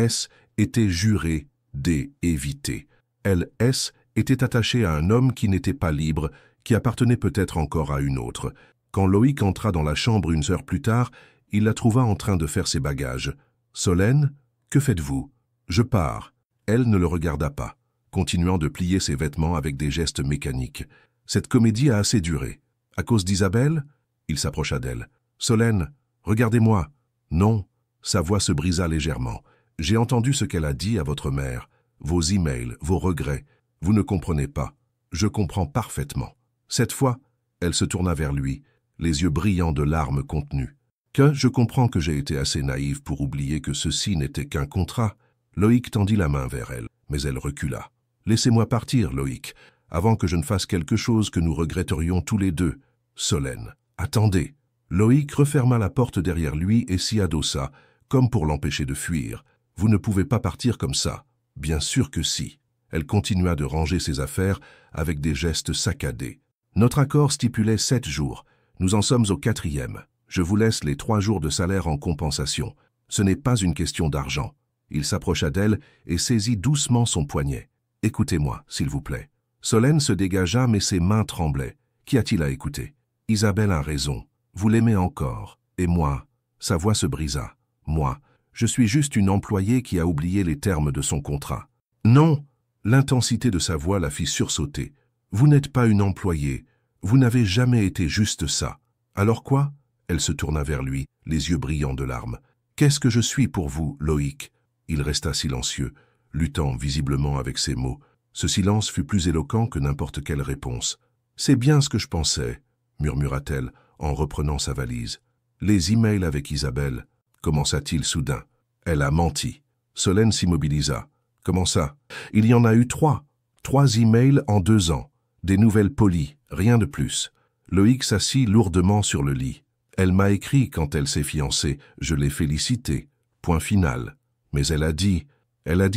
S1: était jurée d'éviter. Elle était attachée à un homme qui n'était pas libre, qui appartenait peut-être encore à une autre. Quand Loïc entra dans la chambre 1 heure plus tard, il la trouva en train de faire ses bagages. « Solène, que faites-vous ?»« Je pars. » Elle ne le regarda pas. continuant de plier ses vêtements avec des gestes mécaniques. Cette comédie a assez duré. À cause d'Isabelle? Il s'approcha d'elle. Solène, regardez-moi. Non. Sa voix se brisa légèrement. J'ai entendu ce qu'elle a dit à votre mère. Vos emails, vos regrets. Vous ne comprenez pas. Je comprends parfaitement. Cette fois, elle se tourna vers lui, les yeux brillants de larmes contenues. Que je comprends que j'ai été assez naïve pour oublier que ceci n'était qu'un contrat. Loïc tendit la main vers elle, mais elle recula. Laissez-moi partir, Loïc, avant que je ne fasse quelque chose que nous regretterions tous les deux. Solène, attendez. Loïc referma la porte derrière lui et s'y adossa, comme pour l'empêcher de fuir. Vous ne pouvez pas partir comme ça. Bien sûr que si. Elle continua de ranger ses affaires avec des gestes saccadés. Notre accord stipulait 7 jours. Nous en sommes au 4e. Je vous laisse les 3 jours de salaire en compensation. Ce n'est pas une question d'argent. Il s'approcha d'elle et saisit doucement son poignet. Écoutez-moi, s'il vous plaît. Solène se dégagea, mais ses mains tremblaient. Qu'y a-t-il à écouter? Isabelle a raison. Vous l'aimez encore. Et moi? Sa voix se brisa. Moi, je suis juste une employée qui a oublié les termes de son contrat. Non! L'intensité de sa voix la fit sursauter. Vous n'êtes pas une employée. Vous n'avez jamais été juste ça. Alors quoi? Elle se tourna vers lui, les yeux brillants de larmes. Qu'est-ce que je suis pour vous, Loïc? Il resta silencieux, luttant visiblement avec ses mots. Ce silence fut plus éloquent que n'importe quelle réponse. C'est bien ce que je pensais, murmura-t-elle en reprenant sa valise. Les emails avec Isabelle, commença-t-il soudain. Elle a menti. Solène s'immobilisa. Comment ça? Il y en a eu 3. 3 emails en 2 ans. Des nouvelles polies, rien de plus. Loïc s'assit lourdement sur le lit. Elle m'a écrit quand elle s'est fiancée. Je l'ai félicitée. Point final. Mais elle a dit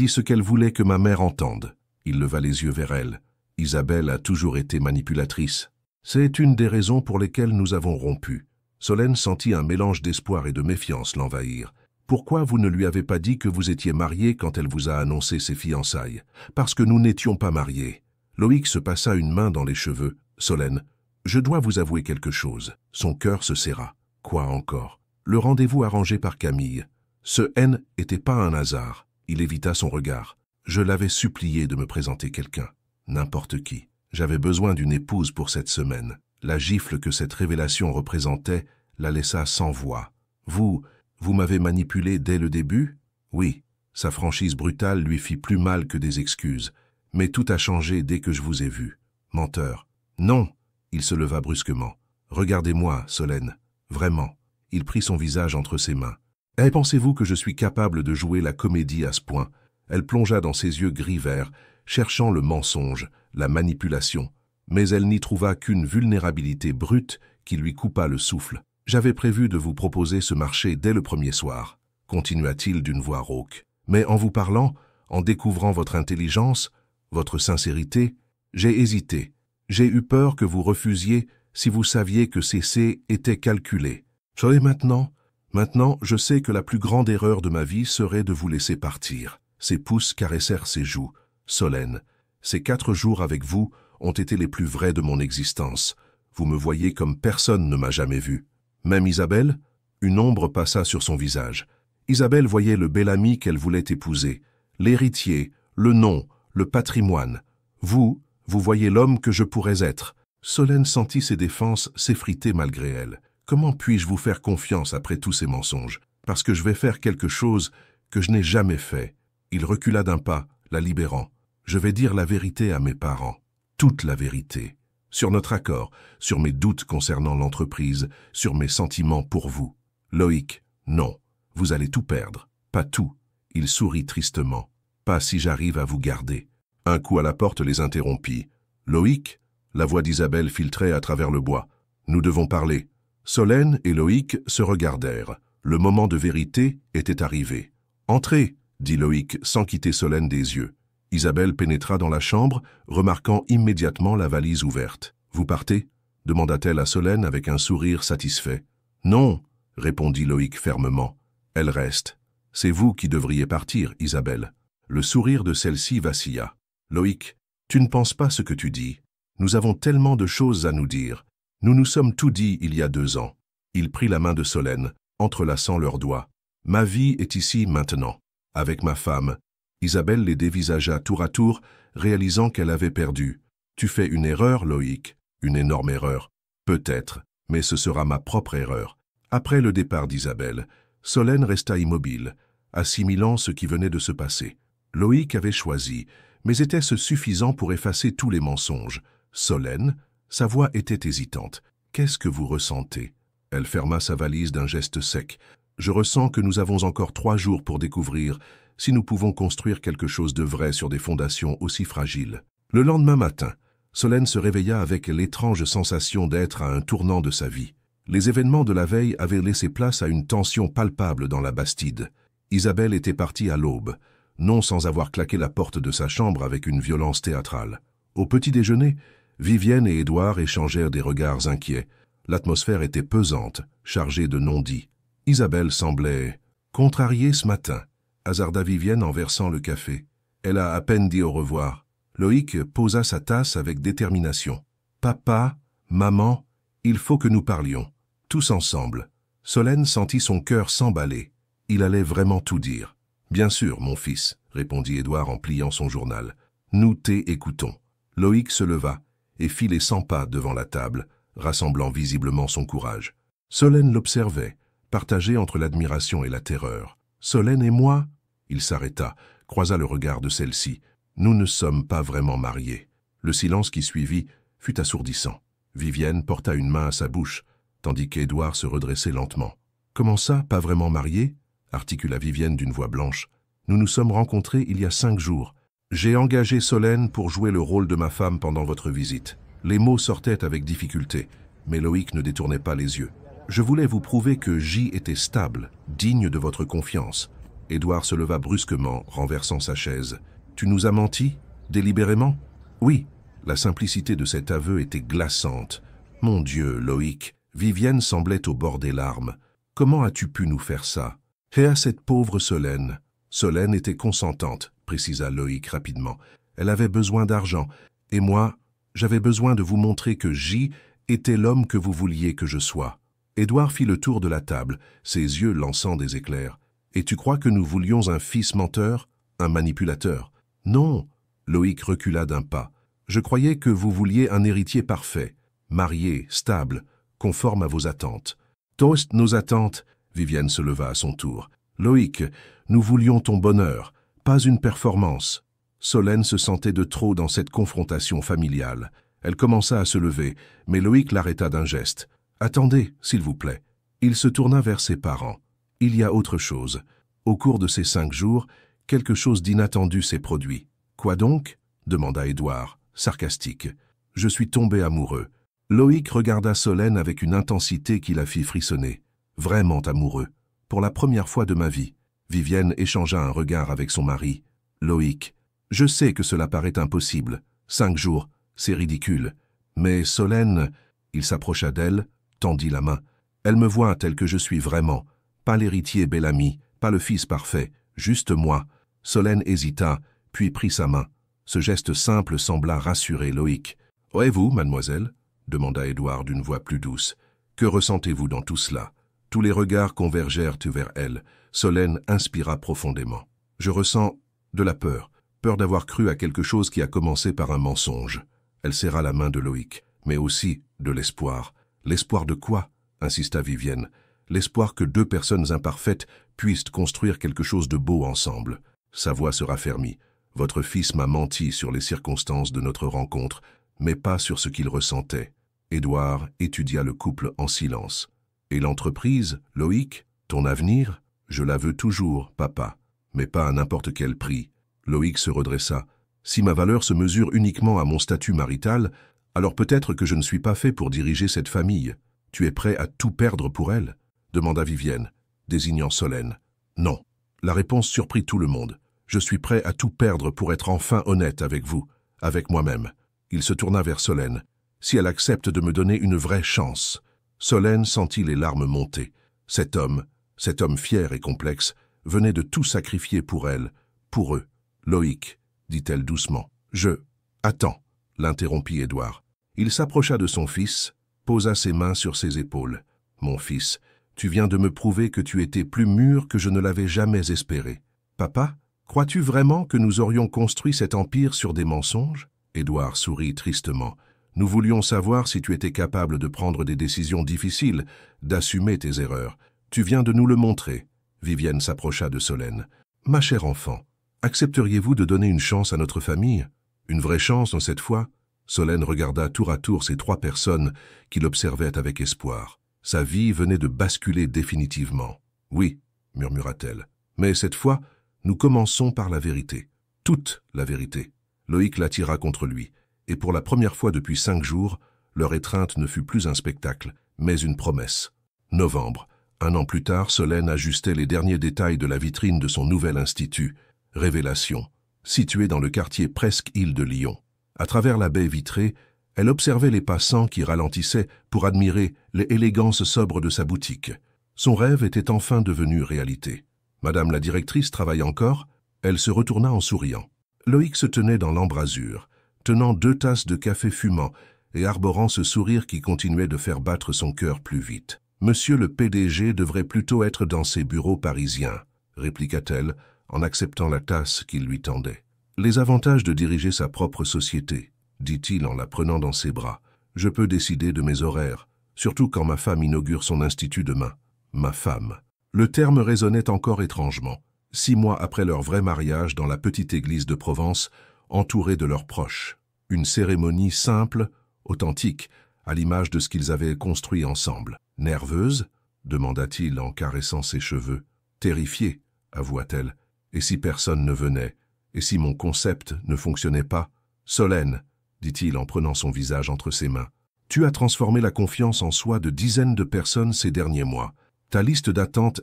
S1: ce qu'elle voulait que ma mère entende. Il leva les yeux vers elle. Isabelle a toujours été manipulatrice. C'est une des raisons pour lesquelles nous avons rompu. Solène sentit un mélange d'espoir et de méfiance l'envahir. Pourquoi vous ne lui avez pas dit que vous étiez mariés quand elle vous a annoncé ses fiançailles? Parce que nous n'étions pas mariés. Loïc se passa une main dans les cheveux. Solène, je dois vous avouer quelque chose. Son cœur se serra. Quoi encore? Le rendez-vous arrangé par Camille. Ce N n'était pas un hasard. Il évita son regard. Je l'avais supplié de me présenter quelqu'un. N'importe qui. J'avais besoin d'une épouse pour cette semaine. La gifle que cette révélation représentait la laissa sans voix. Vous m'avez manipulé dès le début? Oui. Sa franchise brutale lui fit plus mal que des excuses. Mais tout a changé dès que je vous ai vu. Menteur. Non. Il se leva brusquement. Regardez-moi, Solène. Vraiment. Il prit son visage entre ses mains. Et pensez-vous que je suis capable de jouer la comédie à ce point? Elle plongea dans ses yeux gris-vert, cherchant le mensonge, la manipulation. Mais elle n'y trouva qu'une vulnérabilité brute qui lui coupa le souffle. J'avais prévu de vous proposer ce marché dès le premier soir, continua-t-il d'une voix rauque. Mais en vous parlant, en découvrant votre intelligence, votre sincérité, j'ai hésité. J'ai eu peur que vous refusiez si vous saviez que ces C étaient calculés. Et maintenant, je sais que la plus grande erreur de ma vie serait de vous laisser partir. Ses pouces caressèrent ses joues. Solène, ces 4 jours avec vous ont été les plus vrais de mon existence. Vous me voyez comme personne ne m'a jamais vu. Même Isabelle? Une ombre passa sur son visage. Isabelle voyait le bel ami qu'elle voulait épouser, l'héritier, le nom, le patrimoine. Vous voyez l'homme que je pourrais être. Solène sentit ses défenses s'effriter malgré elle. Comment puis-je vous faire confiance après tous ces mensonges? Parce que je vais faire quelque chose que je n'ai jamais fait. Il recula d'un pas, la libérant. Je vais dire la vérité à mes parents. Toute la vérité. Sur notre accord, sur mes doutes concernant l'entreprise, sur mes sentiments pour vous. Loïc, non. Vous allez tout perdre. Pas tout. Il sourit tristement. Pas si j'arrive à vous garder. Un coup à la porte les interrompit. Loïc? La voix d'Isabelle filtrait à travers le bois. Nous devons parler. Solène et Loïc se regardèrent. Le moment de vérité était arrivé. Entrez, dit Loïc sans quitter Solène des yeux. Isabelle pénétra dans la chambre, remarquant immédiatement la valise ouverte. « Vous partez » demanda-t-elle à Solène avec un sourire satisfait. « Non » répondit Loïc fermement. « Elle reste. C'est vous qui devriez partir, Isabelle. » Le sourire de celle-ci vacilla. « Loïc, tu ne penses pas ce que tu dis. Nous avons tellement de choses à nous dire. Nous nous sommes tout dit il y a 2 ans. » Il prit la main de Solène, entrelaçant leurs doigts. « Ma vie est ici maintenant, avec ma femme. » Isabelle les dévisagea tour à tour réalisant qu'elle avait perdu. « Tu fais une erreur, Loïc. Une énorme erreur. Peut-être, mais ce sera ma propre erreur. » Après le départ d'Isabelle, Solène resta immobile, assimilant ce qui venait de se passer. Loïc avait choisi, mais était-ce suffisant pour effacer tous les mensonges? Solène, sa voix était hésitante. « Qu'est-ce que vous ressentez ?» Elle ferma sa valise d'un geste sec. « Je ressens que nous avons encore 3 jours pour découvrir si nous pouvons construire quelque chose de vrai sur des fondations aussi fragiles. » Le lendemain matin, Solène se réveilla avec l'étrange sensation d'être à un tournant de sa vie. Les événements de la veille avaient laissé place à une tension palpable dans la Bastide. Isabelle était partie à l'aube, non sans avoir claqué la porte de sa chambre avec une violence théâtrale. Au petit déjeuner, Vivienne et Édouard échangèrent des regards inquiets. L'atmosphère était pesante, chargée de non-dits. Isabelle semblait contrariée ce matin, hasarda Vivienne en versant le café. Elle a à peine dit au revoir. Loïc posa sa tasse avec détermination. « Papa, maman, il faut que nous parlions. Tous ensemble. » Solène sentit son cœur s'emballer. Il allait vraiment tout dire. « Bien sûr, mon fils, » répondit Édouard en pliant son journal. « Nous t'écoutons. » Loïc se leva et fit les 100 pas devant la table, rassemblant visiblement son courage. Solène l'observait, partagée entre l'admiration et la terreur. « Solène et moi ?» Il s'arrêta, croisa le regard de celle-ci. « Nous ne sommes pas vraiment mariés. » Le silence qui suivit fut assourdissant. Vivienne porta une main à sa bouche, tandis qu'Édouard se redressait lentement. « Comment ça, pas vraiment mariés ?» articula Vivienne d'une voix blanche. « Nous nous sommes rencontrés il y a 5 jours. J'ai engagé Solène pour jouer le rôle de ma femme pendant votre visite. » Les mots sortaient avec difficulté, mais Loïc ne détournait pas les yeux. « Je voulais vous prouver que J était stable, digne de votre confiance. » Édouard se leva brusquement, renversant sa chaise. « Tu nous as menti, délibérément ?»« Oui. » La simplicité de cet aveu était glaçante. « Mon Dieu, Loïc !» Vivienne semblait au bord des larmes. « Comment as-tu pu nous faire ça ?»« Et à cette pauvre Solène !»« Solène était consentante, » précisa Loïc rapidement. « Elle avait besoin d'argent, et moi, j'avais besoin de vous montrer que J était l'homme que vous vouliez que je sois. » Édouard fit le tour de la table, ses yeux lançant des éclairs. « Et tu crois que nous voulions un fils menteur, un manipulateur ?»« Non !» Loïc recula d'un pas. « Je croyais que vous vouliez un héritier parfait, marié, stable, conforme à vos attentes. »« Toast nos attentes !» Vivienne se leva à son tour. « Loïc, nous voulions ton bonheur, pas une performance. » Solène se sentait de trop dans cette confrontation familiale. Elle commença à se lever, mais Loïc l'arrêta d'un geste. « Attendez, s'il vous plaît. » Il se tourna vers ses parents. « Il y a autre chose. Au cours de ces 5 jours, quelque chose d'inattendu s'est produit. »« Quoi donc ?» demanda Édouard, sarcastique. « Je suis tombé amoureux. » Loïc regarda Solène avec une intensité qui la fit frissonner. « Vraiment amoureux. Pour la première fois de ma vie. » Vivienne échangea un regard avec son mari. « Loïc, je sais que cela paraît impossible. 5 jours, c'est ridicule. Mais Solène... » Il s'approcha d'elle, tendit la main. « Elle me voit tel que je suis vraiment. Pas l'héritier bel ami, pas le fils parfait, juste moi. » Solène hésita, puis prit sa main. Ce geste simple sembla rassurer Loïc. « Et vous, mademoiselle ?» demanda Édouard d'une voix plus douce. « Que ressentez-vous dans tout cela ?» Tous les regards convergèrent vers elle. Solène inspira profondément. « Je ressens de la peur. Peur d'avoir cru à quelque chose qui a commencé par un mensonge. » Elle serra la main de Loïc. « Mais aussi de l'espoir. »« L'espoir de quoi ?» insista Vivienne. « L'espoir que 2 personnes imparfaites puissent construire quelque chose de beau ensemble. » Sa voix se raffermit. « Votre fils m'a menti sur les circonstances de notre rencontre, mais pas sur ce qu'il ressentait. » Édouard étudia le couple en silence. « Et l'entreprise, Loïc, ton avenir ? Je la veux toujours, papa, mais pas à n'importe quel prix. » Loïc se redressa. « Si ma valeur se mesure uniquement à mon statut marital, alors peut-être que je ne suis pas fait pour diriger cette famille. Tu es prêt à tout perdre pour elle ?» demanda Vivienne, désignant Solène. « Non. » La réponse surprit tout le monde. « Je suis prêt à tout perdre pour être enfin honnête avec vous, avec moi-même. » Il se tourna vers Solène. « Si elle accepte de me donner une vraie chance. » Solène sentit les larmes monter. Cet homme fier et complexe, venait de tout sacrifier pour elle, pour eux. « Loïc, » dit-elle doucement. « Attends, » l'interrompit Édouard. Il s'approcha de son fils, posa ses mains sur ses épaules. « Mon fils, tu viens de me prouver que tu étais plus mûr que je ne l'avais jamais espéré. »« Papa ?» Crois-tu vraiment que nous aurions construit cet empire sur des mensonges? Édouard sourit tristement. Nous voulions savoir si tu étais capable de prendre des décisions difficiles, d'assumer tes erreurs. Tu viens de nous le montrer. Vivienne s'approcha de Solène. Ma chère enfant, accepteriez-vous de donner une chance à notre famille? Une vraie chance dans cette fois? Solène regarda tour à tour ces trois personnes qui l'observaient avec espoir. Sa vie venait de basculer définitivement. Oui, murmura-t-elle. Mais cette fois, nous commençons par la vérité. Toute la vérité. Loïc l'attira contre lui, et pour la première fois depuis 5 jours, leur étreinte ne fut plus un spectacle, mais une promesse. Novembre. 1 an plus tard, Solène ajustait les derniers détails de la vitrine de son nouvel institut, Révélation, situé dans le quartier Presqu'île de Lyon. À travers la baie vitrée, elle observait les passants qui ralentissaient pour admirer l'élégance sobre de sa boutique. Son rêve était enfin devenu réalité. Madame la directrice travaille encore? Elle se retourna en souriant. Loïc se tenait dans l'embrasure, tenant 2 tasses de café fumant et arborant ce sourire qui continuait de faire battre son cœur plus vite. « Monsieur le PDG devrait plutôt être dans ses bureaux parisiens », répliqua-t-elle en acceptant la tasse qu'il lui tendait. « Les avantages de diriger sa propre société », dit-il en la prenant dans ses bras. « Je peux décider de mes horaires, surtout quand ma femme inaugure son institut demain. » Ma femme. Le terme résonnait encore étrangement. 6 mois après leur vrai mariage dans la petite église de Provence, entourés de leurs proches. Une cérémonie simple, authentique, à l'image de ce qu'ils avaient construit ensemble. « Nerveuse ?» demanda-t-il en caressant ses cheveux. « Terrifiée » avoua-t-elle. « Et si personne ne venait? Et si mon concept ne fonctionnait pas? »« Solène » dit-il en prenant son visage entre ses mains. « Tu as transformé la confiance en soi de dizaines de personnes ces derniers mois. Ta liste d'attente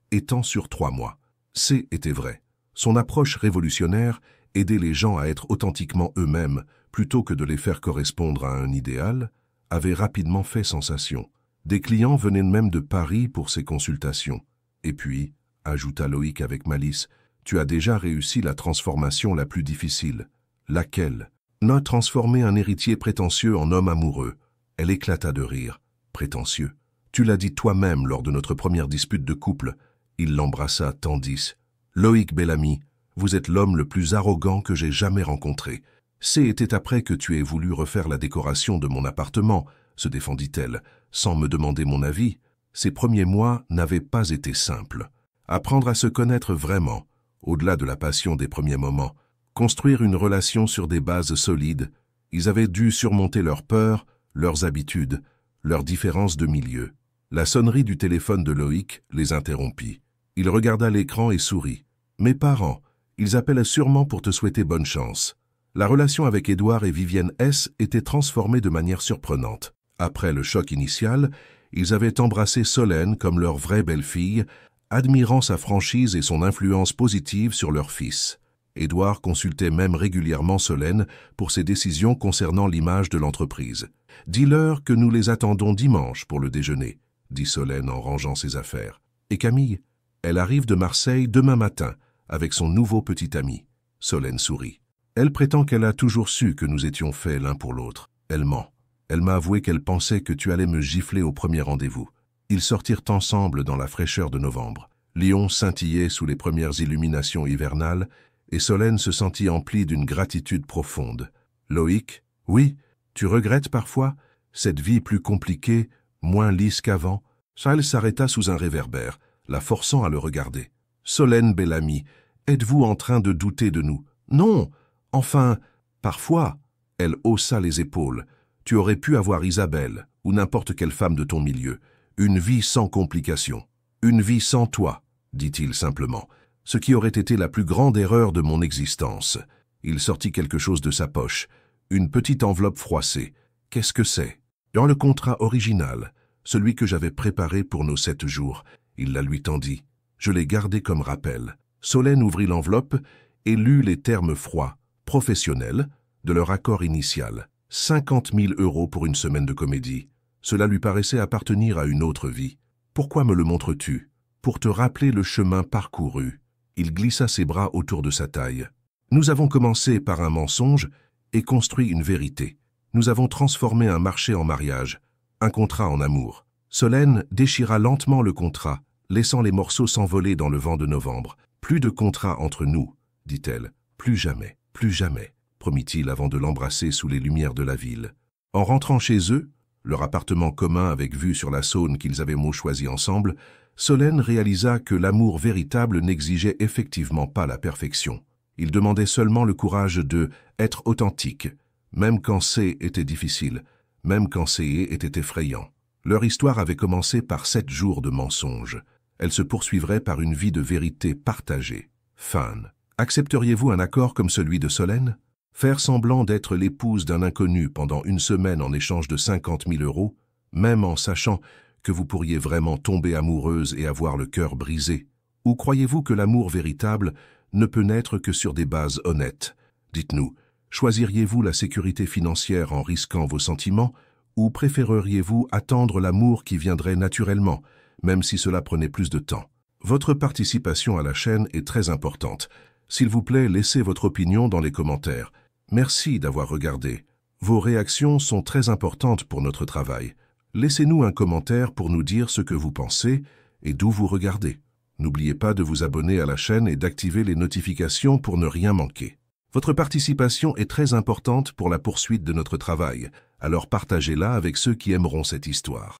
S1: étant sur 3 mois. C était vrai. Son approche révolutionnaire, aider les gens à être authentiquement eux-mêmes plutôt que de les faire correspondre à un idéal, avait rapidement fait sensation. Des clients venaient même de Paris pour ces consultations. Et puis, ajouta Loïc avec malice, tu as déjà réussi la transformation la plus difficile. Laquelle? Non, transformer un héritier prétentieux en homme amoureux. Elle éclata de rire. Prétentieux. Tu l'as dit toi-même lors de notre première dispute de couple. Il l'embrassa tandis. Loïc Bellamy, vous êtes l'homme le plus arrogant que j'ai jamais rencontré. C'était après que tu aies voulu refaire la décoration de mon appartement, se défendit-elle, sans me demander mon avis. Ces premiers mois n'avaient pas été simples. Apprendre à se connaître vraiment, au-delà de la passion des premiers moments, construire une relation sur des bases solides, ils avaient dû surmonter leurs peurs, leurs habitudes, leurs différences de milieu. La sonnerie du téléphone de Loïc les interrompit. Il regarda l'écran et sourit. « Mes parents, ils appellent sûrement pour te souhaiter bonne chance. » La relation avec Édouard et Vivienne S. était transformée de manière surprenante. Après le choc initial, ils avaient embrassé Solène comme leur vraie belle-fille, admirant sa franchise et son influence positive sur leur fils. Édouard consultait même régulièrement Solène pour ses décisions concernant l'image de l'entreprise. « Dis-leur que nous les attendons dimanche pour le déjeuner, » dit Solène en rangeant ses affaires. « Et Camille? Elle arrive de Marseille demain matin, avec son nouveau petit ami. » Solène sourit. « Elle prétend qu'elle a toujours su que nous étions faits l'un pour l'autre. Elle ment. Elle m'a avoué qu'elle pensait que tu allais me gifler au premier rendez-vous. » Ils sortirent ensemble dans la fraîcheur de novembre. Lyon scintillait sous les premières illuminations hivernales et Solène se sentit emplie d'une gratitude profonde. « Loïc, oui, tu regrettes parfois cette vie plus compliquée, moins lisse qu'avant ?» Charles s'arrêta sous un réverbère, la forçant à le regarder. « Solène Bellamy, êtes-vous en train de douter de nous ?»« Non, enfin, parfois. » Elle haussa les épaules. « Tu aurais pu avoir Isabelle, ou n'importe quelle femme de ton milieu. Une vie sans complications. Une vie sans toi, dit-il simplement. Ce qui aurait été la plus grande erreur de mon existence. » Il sortit quelque chose de sa poche. Une petite enveloppe froissée. « Qu'est-ce que c'est ?» « Dans le contrat original, celui que j'avais préparé pour nos 7 jours. » Il la lui tendit. Je l'ai gardé comme rappel. Solène ouvrit l'enveloppe et lut les termes froids, professionnels, de leur accord initial. 50 000 € pour une semaine de comédie. Cela lui paraissait appartenir à une autre vie. « Pourquoi me le montres-tu ?»« Pour te rappeler le chemin parcouru. » Il glissa ses bras autour de sa taille. « Nous avons commencé par un mensonge et construit une vérité. Nous avons transformé un marché en mariage, un contrat en amour. » Solène déchira lentement le contrat, laissant les morceaux s'envoler dans le vent de novembre. Plus de contrat entre nous, dit-elle. Plus jamais, plus jamais, promit-il avant de l'embrasser sous les lumières de la ville. En rentrant chez eux, leur appartement commun avec vue sur la Saône qu'ils avaient choisi ensemble, Solène réalisa que l'amour véritable n'exigeait effectivement pas la perfection. Il demandait seulement le courage de être authentique, même quand c'est était difficile, même quand c'est était effrayant. Leur histoire avait commencé par 7 jours de mensonges. Elle se poursuivrait par une vie de vérité partagée. Fin. Accepteriez-vous un accord comme celui de Solène? Faire semblant d'être l'épouse d'un inconnu pendant une semaine en échange de 50 000 €, même en sachant que vous pourriez vraiment tomber amoureuse et avoir le cœur brisé? Ou croyez-vous que l'amour véritable ne peut naître que sur des bases honnêtes? Dites-nous, choisiriez-vous la sécurité financière en risquant vos sentiments, ou préféreriez-vous attendre l'amour qui viendrait naturellement, même si cela prenait plus de temps? Votre participation à la chaîne est très importante. S'il vous plaît, laissez votre opinion dans les commentaires. Merci d'avoir regardé. Vos réactions sont très importantes pour notre travail. Laissez-nous un commentaire pour nous dire ce que vous pensez et d'où vous regardez. N'oubliez pas de vous abonner à la chaîne et d'activer les notifications pour ne rien manquer. Votre participation est très importante pour la poursuite de notre travail, alors partagez-la avec ceux qui aimeront cette histoire.